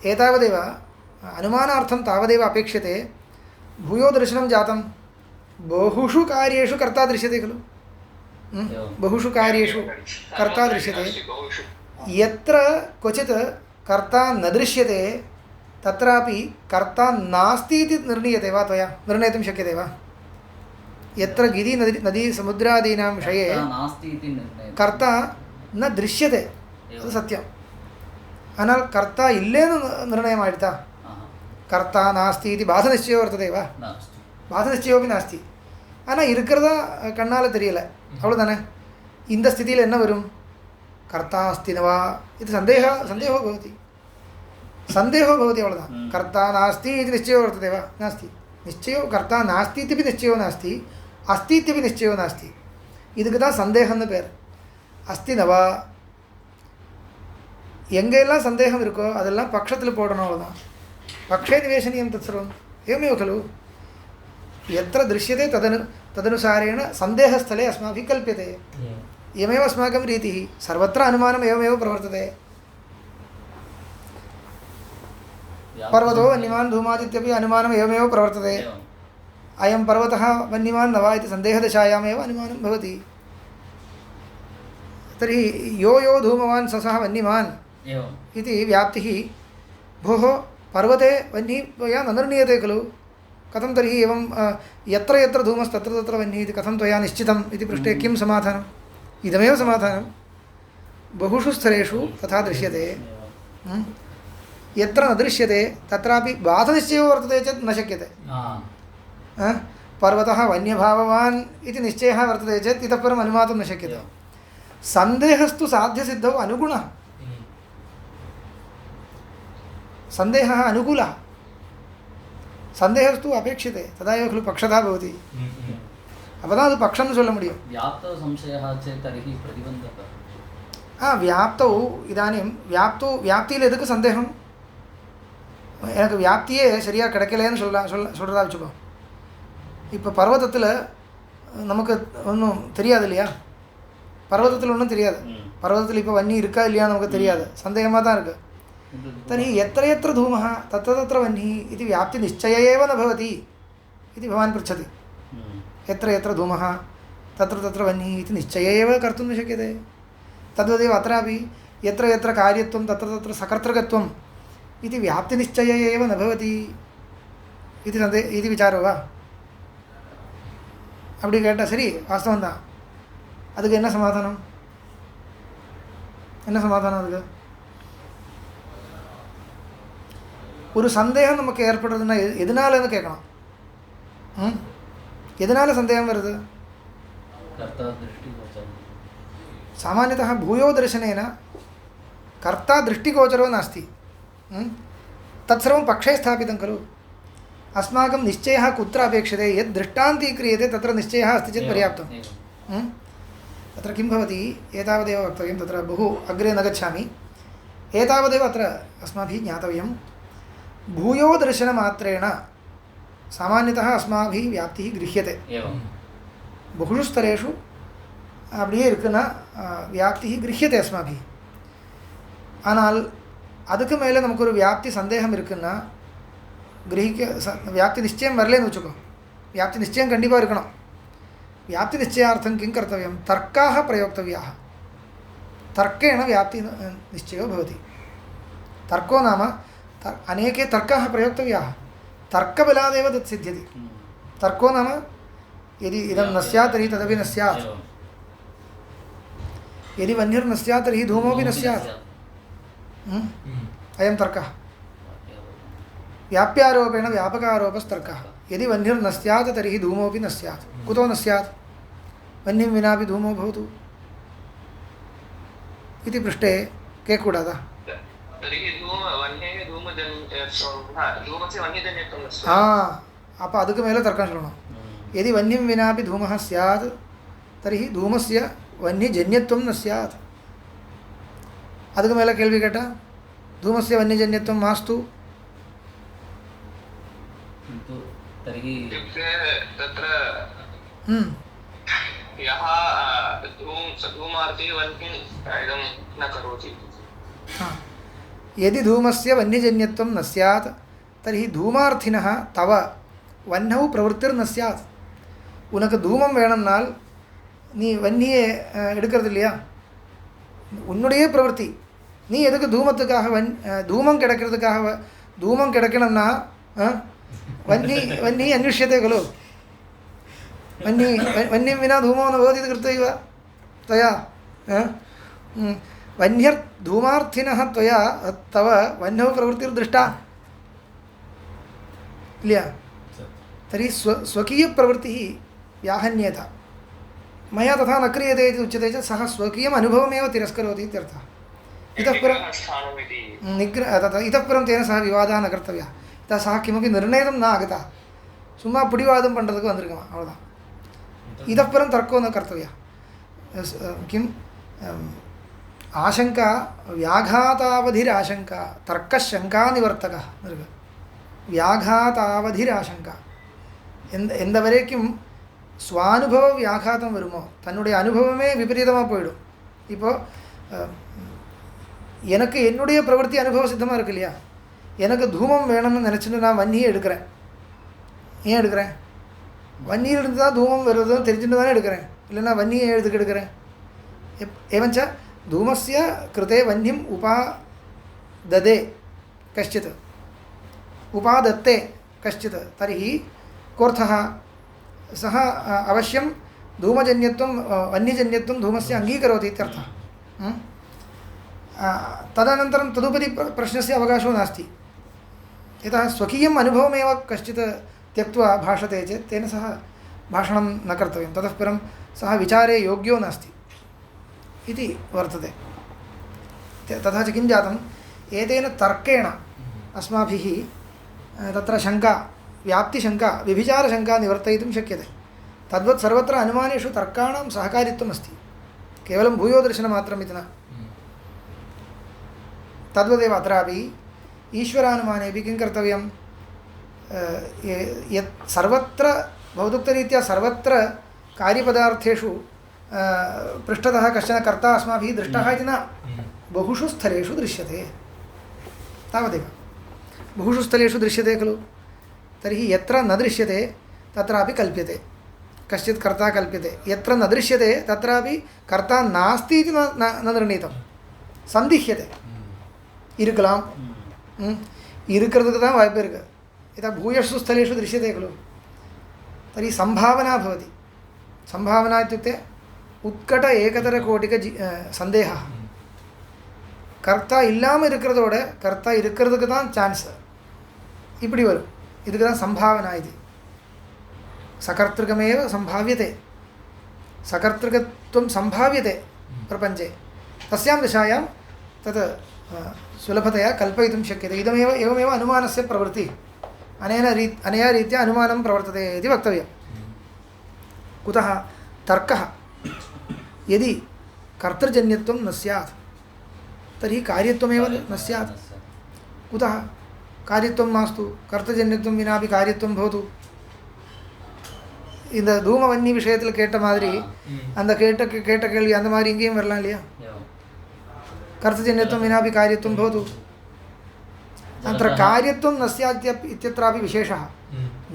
एतावदेव अनुमानार्थं तावदेव अपेक्ष्यते। भूयो दर्शनं जातं, बहुषु कार्येषु कर्ता दृश्यते खलु। बहुषु कार्येषु कर्ता दृश्यते। यत्र क्वचित् कर्ता न दृश्यते तत्रापि कर्ता नास्ति इति निर्णीयते वा? त्वया निर्णेतुं शक्यते वा? यत्र गिरि नदी समुद्रादीनां विषये कर्ता न दृश्यते तद् सत्यम्। अनल कर्ता इल्लेनु निर्णय माडिता? कर्ता नास्ति इति बाधनिश्चयो वर्तते वा? बाधनिश्चयोपि नास्ति. ஆனால் இருக்கிறதா கண்ணால் தெரியல, அவ்வளோதானே. இந்த ஸ்திதியில் என்ன வரும்? कर्ता अस्ति न वा इति सन्देहो भवति, अवलदा। कर्ता नास्ति इति निश्चयो वर्तते वा? नास्ति। निश्चयो कर्ता नास्ति इत्यपि निश्चयो नास्ति, अस्ति इत्यपि निश्चयो नास्ति. இதுக்கு தான் சந்தேகம்னு பேர். அஸ்தி நவா எங்கெல்லாம் சந்தேகம் இருக்கோ அதெல்லாம் பட்சத்தில் போடணும், அவ்வளோதான். பக்ஷே நிவேशनीयं तत्सर्वम् एवमेव खलु. यत्र दृश्यते तदनुसारेण सन्देहस्थले अस्माभिः कल्प्यते. इयमेव अस्माकं रीतिः. सर्वत्र अनुमानम् एवमेव प्रवर्तते. पर्वतो वन्यमान् धूमादित्यपि अनुमानम् एवमेव प्रवर्तते. अयं पर्वतः वन्यमान् न वा इति सन्देहदशायामेव अनुमानं भवति. तर्हि यो धूमवान् सः वन्यमान् इति व्याप्तिः. भोः पर्वते वह्निः त्वया न निर्णीयते खलु. कथं तर्हि एवं यत्र यत्र धूमस्तत्र तत्र वह्निः इति कथं त्वया निश्चितम् इति पृष्टे किं समाधानम्? इदमेव समाधानं. बहुषु स्तरेषु तथा दृश्यते. यत्र न दृश्यते तत्रापि बाधनिश्चयो वर्तते चेत् न शक्यते. पर्वतः वन्यभाववान् इति निश्चयः वर्तते चेत् इतः परम् अनुमातुं न शक्यते. सन्देहस्तु साध्यसिद्धौ अनुगुणः. सन्देहः अनुकूलः, सन्देहस्तु अपेक्षते. तदा एव खलु पक्षता भवति. அப்பதான் அது பக்ஷம்னு சொல்ல முடியும். व्याप्तौ संशयः चेत् तर्हि प्रतिबन्धकः. व्याप्तौ इदानीं व्याप्तिயில் எதுக்கு சந்தேகம்? எனக்கு வியாப்தியே சரியாக கிடைக்கலன்னு சொல்கிறதா வச்சுக்கோ. இப்போ பர்வதத்தில் நமக்கு ஒன்றும் தெரியாது இல்லையா? பர்வதத்தில் ஒன்றும் தெரியாது. பர்வதத்தில் இப்போ வன்னி இருக்கா இல்லையான்னு நமக்கு தெரியாது, சந்தேகமாக தான் இருக்குது. तर्हि यत्र यत्र धूमः तत्र तत्र वह्निः इति व्याप्तिनिश्चय एव न भवति इति भवान् पृच्छति. यत्र यत्र धूमः तत्र तत्र वह्निः इति निश्चय एव कर्तुं न शक्यते. तद्वदेव अत्रापि यत्र यत्र कार्यत्वं तत्र तत्र सकर्तृकत्वम् इति व्याप्तिनिश्चय एव न भवति इति विचारो वा? அப்படி கேட்டால் சரி வாஸ்தவம் தான். அதுக்கு என்ன சமாதானம்? என்ன சமாதானம் அதுக்கு? ஒரு சந்தேகம் நமக்கு ஏற்படுறதுன்னா எதனாலன்னு கேட்கணும். எதனால சந்தேகம் வருது? सामान्यतः भूयो दर्शनेन कर्ता दृष्टिगोचरो नास्ति. तत्सर्वं पक्षे स्थापितं खलु. अस्माकं निश्चयः कुत्र अपेक्षते? यद् दृष्टान्तीक्रियते तत्र निश्चयः अस्ति चेत् पर्याप्तं. तत्र किं भवति? एतावदेव वक्तव्यं. तत्र बहु अग्रे न गच्छामि. एतावदेव अत्र अस्माभिः ज्ञातव्यं. भूयो दर्शनमात्रेण सामान्यतः अस्माभिः व्याप्तिः गृह्यते. बहुषु स्तरेषु அப்படியே இருக்குன்னா வியாப்தி கிரகியத்தை அஸ்மாபி. ஆனால் அதுக்கு மேலே நமக்கு ஒரு வியாப்தி சந்தேகம் இருக்குன்னா வியாப்தி நிச்சயம் வரலன்னு வச்சுக்கோ. வியாப்தி நிச்சயம் கண்டிப்பாக இருக்கணும். வியாப்தி நிச்சயார்த்தம் கிம் கர்த்தவியம்? தர்க்காக பிரயோக்தவியாக. தர்க்கேण व्याप्ति निश्चयो भवति. तर्को नाम अनेके तर्काः प्रयोक्तव्याः. तर्कबलादेव तत् सिद्ध्यति. तर्को नाम यदि इदं न स्यात् तर्हि तदपि न स्यात्. यदि वह्निर्न स्यात् तर्हि धूमोऽपि न स्यात्. अयं तर्कः. व्याप्यारोपेण व्यापकारोपस्तर्कः. यदि वह्निर्न स्यात् तर्हि धूमोऽपि न स्यात्. कुतो न स्यात्? वह्निं विनापि धूमो भवतु इति पृष्टे के कूडादा? हाँ, அப்போ அதுக்கு மேலே தர்க்கம் சொல்லணும். यदि वह्निं विनापि धूमः स्यात् तर्हि धूमस्य वह्निजन्यत्वं न स्यात्. அதுக்கு மேலே கேள்வி கேட்டால் धूमस्य वह्निजन्यत्वं मास्तु. तत्र यः धूमार्थी वह्निं इदं न करोति. यदि धूमस्य वह्निजन्यत्वं न स्यात् तर्हि धूमार्थिनः तव वह्नौ प्रवृत्तिर्न स्यात्. உனக்கு தூமம் வேணும்னால் நீ வன்னியை எடுக்கிறது இல்லையா? உன்னுடைய பிரவൃத்தி. நீ எதுக்கு தூமத்துக்காக தூமம் கிடைக்கிறதுக்காக தூமம் கிடைக்கணும்னா वह्नि वह्नि अन्विष्यते खलु. वह्निं विना धूमो न भवति इति कृत्वैव त्वया वह्न्यर्धूमार्थिनः त्वया तव वह्नौ प्रवृत्तिर्दृष्टा इल्या. तर्हि स्वकीयप्रवृत्तिः व्याहन्येत. मया तथा न क्रियते इति उच्यते चेत् सः स्वकीयम् अनुभवमेव तिरस्करोति इत्यर्थः. इतः परं इतः परं तेन सह विवादः न कर्तव्यः. इतः सः किमपि निर्णयं न आगतः. சும்மா பிடிவாதம் பண்ணுறதுக்கு வந்திருக்கமா, அவ்வளோதான். इतः परं तर्को न कर्तव्यः. किम् आशंका व्याघातावधिराशंका तर्कशंकानिवर्तकः. व्याघातावधिराशंका எந்த வரைக்கும் சுவானுபவ வியாகாதம் வருமோ, தன்னுடைய அனுபவமே விபரீதமாக போயிடும். இப்போது எனக்கு என்னுடைய பிரவൃத்தி அனுபவ சித்தமாக இருக்கு இல்லையா? எனக்கு தூமம் வேணும்னு நினச்சிட்டு நான் வன்னியை எடுக்கிறேன். ஏன் எடுக்கிறேன்? வன்னியில் இருந்து தான் தூமம் வருதுன்னு தெரிஞ்சுட்டு தானே எடுக்கிறேன். இல்லைன்னா வன்னியை எதுக்கு எடுக்கிறேன்? एवञ्च धूमस्य कृते वह्निम् उपाददे कश्चित्, उपादत्ते कश्चित्, तर्हि कोऽर्थः? सः अवश्यं धूमजन्यत्वं वह्निजन्यत्वं धूमस्य अङ्गीकरोति इत्यर्थः. तदनन्तरं तदुपरि प्रश्नस्य अवकाशो नास्ति. यतः स्वकीयम् अनुभवमेव कश्चित् त्यक्त्वा भाषते चेत् तेन सह भाषणं न कर्तव्यं. ततः परं सः विचारे योग्यो नास्ति इति वर्तते. तथा च किं जातम्? एतेन तर्केण अस्माभिः तत्र शङ्का, व्याप्तिशङ्का, व्यभिचारशङ्का निवर्तयितुं शक्यते. तद्वत् सर्वत्र अनुमानेषु तर्काणां सहकारित्वम् अस्ति. केवलं भूयोदर्शनमात्रमिति न. तद्वदेव अत्रापि ईश्वरानुमानेपि किं कर्तव्यं? यत् सर्वत्र भवदुक्तरीत्या सर्वत्र कार्यपदार्थेषु पृष्ठतः कश्चन कर्ता अस्माभिः दृष्टः इति न, बहुषु स्थलेषु दृश्यते. तावदेव. बहुषु स्थलेषु दृश्यते खलु. तर्हि यत्र न दृश्यते तत्रापि कल्प्यते. कश्चित् कर्ता कल्प्यते. यत्र न दृश्यते तत्रापि कर्ता नास्ति इति न निर्णीतं, सन्दिह्यते. இருக்கலாம், இருக்கிறதுக்கு தான் வாய்ப்பு இருக்குது. यदा भूयसु स्थलेषु दृश्यते खलु, तर्हि सम्भावना भवति. संभावना इत्युक्ते उत्कट एकतरकोटिक सन्देहः कर्ता इल्लामल इरुक्किरदोड कर्ता इरुक्किरदुक्कु तान चांस इप्पडी वरुम इदुक्कु तान संभावना इदु सकर्तृकमेव संभाव्यते सकर्तृकत्वं संभाव्यते प्रपञ्चे तस्यां दिशायां तत् सुलभतया कल्पयितुं शक्यते इदमेव एवमेव अनुमानस्य प्रवृत्तिः अनया रीत्या अनुमानं प्रवर्तते इति वक्तव्यं कुतः तर्कः यदि कर्तृजन्यत्वं न स्यात् तर्हि कार्यत्वमेव न स्यात् कुतः कार्यत्वं मास्तु कर्तृजन्यत्वं विनापि कार्यत्वं भवतु இந்த தூமவன்னி விஷயத்தில் கேட்ட மாதிரி அந்த கேட்ட கேள்வி அந்த மாதிரி இங்கேயும் வரலாம் இல்லையா कर्तृजन्यत्वं विनापि कार्यत्वं भवतु अत्र कार्यत्वं न स्यात् इत्यत्रापि विशेषः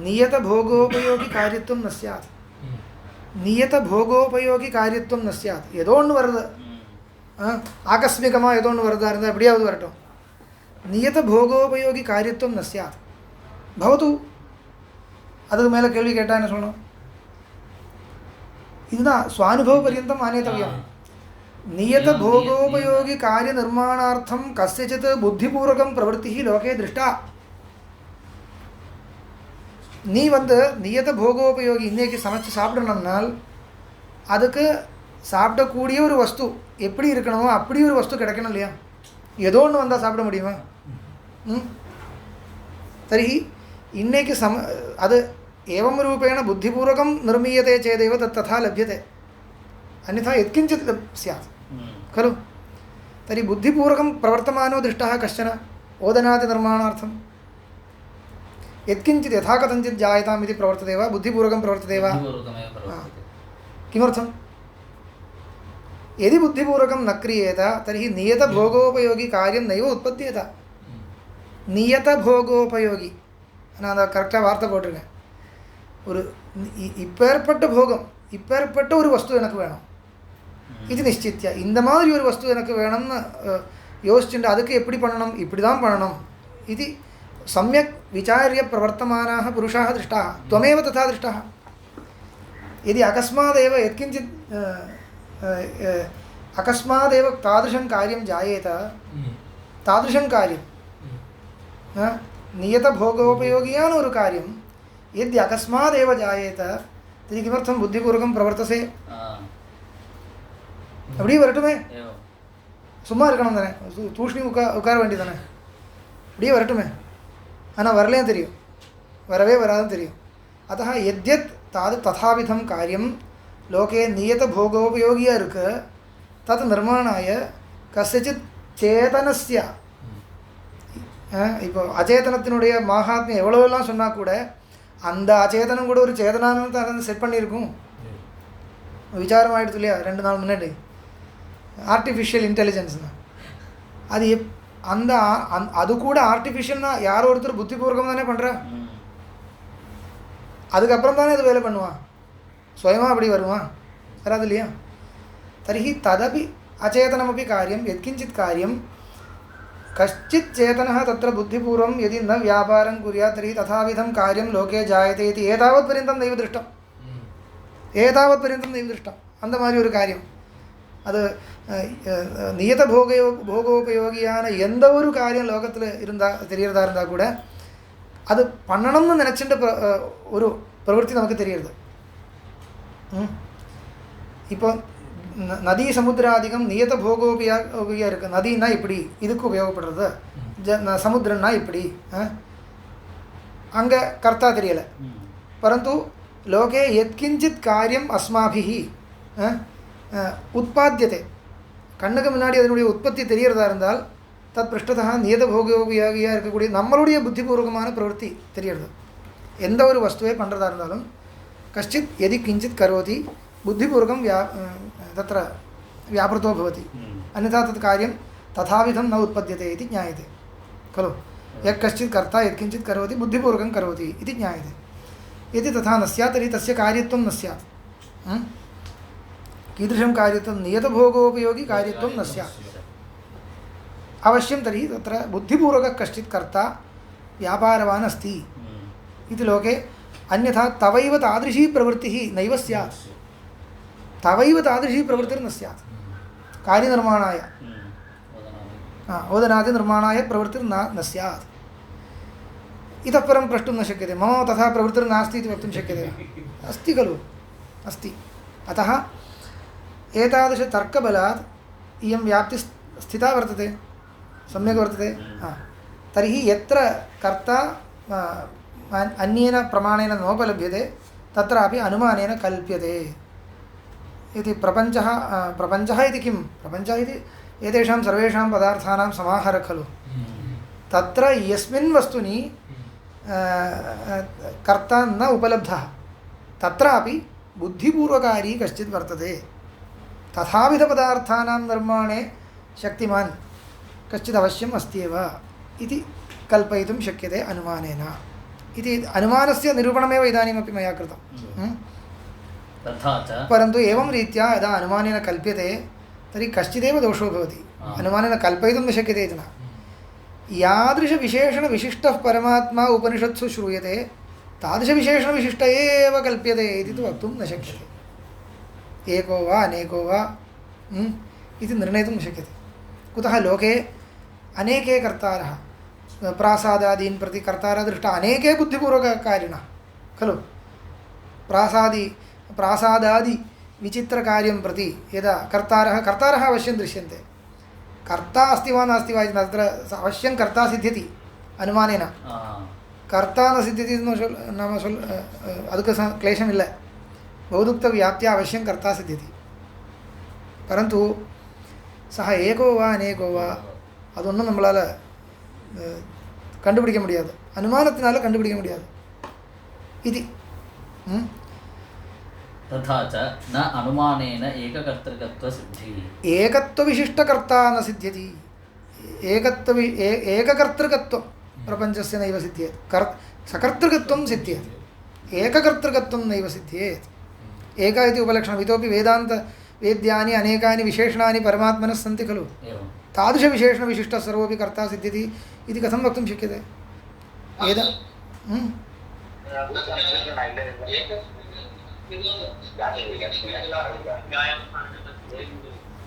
नियतभोगोपयोगि कार्यत्वं न स्यात् नियतभोगोपयोगि कार्यत्वं न स्यात् ஏதோன்னு வருது ஆகஸ்மிகமாக ஏதோன்னு வருதா இருந்தால் எப்படியாவது வரட்டும் नियतभोगोपयोगि कार्यत्वं न स्यात् भवतु அதுக்கு மேலே கேள்வி கேட்டால் என்ன சொல்லணும் இதுதான் स्वानुभवपर्यन्तम् आनेतव्यं नियतभोगोपयोगि कार्यनिर्माणार्थं कस्यचित् बुद्धिपूर्वकं प्रवृत्तिः लोके दृष्टा நீ வந்து நியத போகோபயோகி இன்னைக்கு சமைச்சு சாப்பிடணும்னால் அதுக்கு சாப்பிடக்கூடிய ஒரு வஸ்து எப்படி இருக்கணுமோ அப்படி ஒரு வஸ்து கிடைக்கணும் இல்லையா ஏதோ ஒன்று வந்தால் சாப்பிட முடியுமா तर्हि இன்னைக்கு அது एवं रूपेण बुद्धिपूर्वकं निर्मीयते चेदेव तथा लभ्यते अन्यथा यत्किञ्चित् स्यात् खलु तर्हि बुद्धिपूर्वकं प्रवर्तमानो दृष्टः कश्चन ओदनादिनिर्माणार्थं यत्किञ्चित् यथा कथञ्चित् जायताम् इति प्रवर्तते वा बुद्धिपूर्वकं प्रवर्तते वा किमर्थं यदि बुद्धिपूर्वकं न क्रियेत तर्हि नियतभोगोपयोगि कार्यं नैव उत्पद्येत नियतभोगोपयोगि நான் அந்த கரெக்டாக வார்த்தை போட்டிருக்கேன் ஒரு இப்பேற்பட்ட போகம் இப்பேற்பட்ட ஒரு வஸ்து எனக்கு வேணும் இது நிச்சயித்யா இந்த மாதிரி ஒரு வஸ்து எனக்கு வேணும்னு யோசிச்சுட்டு அதுக்கு எப்படி பண்ணணும் இப்படி தான் பண்ணணும் இது सम्यक् विचार्य प्रवर्तमानाः पुरुषाः दृष्टाः त्वमेव तथा दृष्टः यदि अकस्मादेव यत्किञ्चित् अकस्मादेव तादृशं कार्यं जायेत तादृशं कार्यं नियतभोगोपयोगियान ഒരു കാര്യം यदि अकस्मादेव जायेत तर्हि किमर्थं बुद्धिपूर्वकं प्रवर्तसे அப்படி வரட்டுமே சும்மா இருக்கணும் தானே தூஷ்ணி உட்கார வேண்டியது தானே அப்படியே வரட்டுமே ஆனால் வரலையும் தெரியும் வரவே வராதுன்னு தெரியும் अतः यद्यत् तथाविधं कार्यं लोके नियतभोगोपयोगिया इरुक्कु तत् निर्माणाय कस्यचित् चेतनस्य இப்போ அச்சேதனத்தினுடைய மகாத்மியம் எவ்வளோலாம் சொன்னால் கூட அந்த அச்சேதனம் கூட ஒரு சேதனான்னு தான் செட் பண்ணியிருக்கும் விசாரம் ஆகிடுது இல்லையா 2 நாள் முன்னாடி ஆர்டிஃபிஷியல் இன்டெலிஜென்ஸ்னா அது அந்த அது கூட ஆர்டிஃபிஷியல்னா யாரோ ஒருத்தர் புத்திபூர்வகம் தானே பண்ணுறா அதுக்கப்புறம் தானே அது வேலை பண்ணுவான் சுயமாக அப்படி வருவான் வராது இல்லையா தர்ஹி ததபி அச்சேதனமपि कार्यं यत्किञ्चित् कार्यं कश्चित् चेतनः तत्र बुद्धिपूर्वं यदि न व्यापारं कुर्यात् तर्हि तथाविधं कार्यं लोके जायते इति एतावत्पर्यन्तं नैव दृष्टम् एतावत्पर्यन्तं नैव दृष्टम् அந்த மாதிரி ஒரு காரியம் அது நியத போகோபயோகியான எந்த ஒரு காரியம் லோகத்தில் இருந்தால் தெரியறதா இருந்தால் கூட அது பண்ணணும்னு நினச்சிட்டு ஒரு பிரவൃத்தி நமக்கு தெரியுது இப்போ நதி சமுத்திராதிகம் நியத போகோபயோகியாக இருக்குது நதினா இப்படி இதுக்கு உபயோகப்படுறது சமுத்திரம்னா இப்படி அங்கே கர்த்தா தெரியலை பரந்து லோகே யத்கிஞ்சித் காரியம் அஸ்மாபிஹ உற்பத்தியதே கண்ணுக்கு முன்னாடி அதனுடைய உற்பத்தி தெரியறதா இருந்தால் தத் பிருஷ்டதா நியத போகோபயோகியாக இருக்கக்கூடிய நம்மளுடைய புத்திபூர்வகமான பிரவೃತ್ತಿ தெரியறது எந்த ஒரு வஸ்துவை பண்ணுறதா இருந்தாலும் கஷ்டித் எதி கிஞ்சித் கரோதி बुद्धिपूर्वकं तत्र व्यापृतो भवति अन्यथा तत् कार्यं तथाविधं न उत्पद्यते इति ज्ञायते खलु यः कश्चित् कर्ता यत्किञ्चित् करोति बुद्धिपूर्वकं करोति इति ज्ञायते यदि तथा न स्यात् तर्हि तस्य कार्यत्वं न स्यात् कीदृशं कार्यत्वं नियतभोगोपयोगि कार्यत्वं न स्यात् अवश्यं तर्हि तत्र बुद्धिपूर्वकः कश्चित् कर्ता व्यापारवान् अस्ति इति लोके अन्यथा तवैव तादृशी प्रवृत्तिः नैव स्यात् तवैव तादृशी प्रवृत्तिर्न स्यात् कार्यनिर्माणाय ओदनादिनिर्माणाय प्रवृत्तिर्न न स्यात्। इतः परं प्रष्टुं न शक्यते मम तथा प्रवृत्तिर्नास्ति इति वक्तुं शक्यते वा? अस्ति खलु, अस्ति। अतः एतादृशतर्कबलात् इयं व्याप्तिः स्थिता वर्तते, सम्यक् वर्तते। तर्हि यत्र कर्ता अन्येन प्रमाणेन नोपलभ्यते तत्रापि अनुमानेन कल्प्यते इति। प्रपञ्चः इति किं? प्रपञ्चः इति एतेषां सर्वेषां पदार्थानां समाहारः खलु। तत्र यस्मिन् वस्तुनि कर्ता न उपलब्धः तत्रापि बुद्धिपूर्वकारी कश्चित् वर्तते। तथाविधपदार्थानां निर्माणे शक्तिमान् कश्चित् अवश्यम् अस्त्येव इति कल्पयितुं शक्यते अनुमानेन इति। अनुमानस्य निरूपणमेव इदानीमपि मया कृतं। परन्तु एवं रीत्या यदा अनुमानेन कल्प्यते तर्हि कश्चिदेव दोषो भवति। अनुमानेन कल्पयितुं न शक्यते इति न। यादृशविशेषणविशिष्टः परमात्मा उपनिषत्सु श्रूयते तादृशविशेषणविशिष्ट एव कल्प्यते इति तु वक्तुं न शक्यते। एको वा अनेको वा इति निर्णेतुं न शक्यते। कुतः लोके अनेके कर्तारः, प्रासादादीन् प्रति कर्तारः दृष्टा अनेके बुद्धिपूर्वककारिणः खलु। प्रासादादि विचित्रकार्यं प्रति यदा कर्तारः अवश्यं दृश्यन्ते। कर्ता अस्ति वा नास्ति वा इति तत्र अवश्यं कर्ता सिद्ध्यति अनुमानेन। कर्ता न सिद्ध्यति नाम ಅದಕ್ಕೆ ಕ್ಲೇಶಮಿಲ್ಲ, ಬಹುದುಕ್ತ ವ್ಯಾಪ್ತಿಯ ಅವಶ್ಯಂ कर्ता ಸಿದ್ಧ್ಯತಿ. परन्तु सः एको वा अनेको वा அது ஒன்றும் நம்மளால் கண்டுபிடிக்க முடியாது, அனுமானத்தினால கண்டுபிடிக்க முடியாது இது. तथा च न अनुमानेन एककर्तृकत्वसिद्धिः। एकत्वविशिष्टकर्ता न सिद्ध्यति। एककर्तृकत्वं प्रपञ्चस्य नैव सिद्ध्येत्। सकर्तृकत्वं सिद्ध्येत्, एककर्तृकत्वं नैव सिद्ध्येत्। एक इति उपलक्षणम्। इतोपि वेद्यानि अनेकानि विशेषणानि परमात्मनः सन्ति खलु। तादृशविशेषणविशिष्टः सर्वोपि कर्ता सिद्ध्यति इति कथं वक्तुं शक्यते?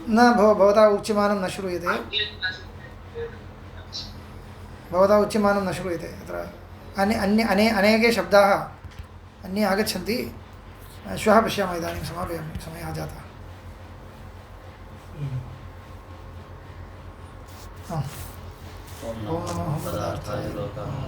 न भवता उच्यमानं न श्रूयते, भवता उच्यमानं न श्रूयते। अत्र अनेके शब्दाः अन्ये आगच्छन्ति। श्वः पश्यामः, इदानीं समापयामि, समयः जातः। ओम नमो पदार्थाय लोकानां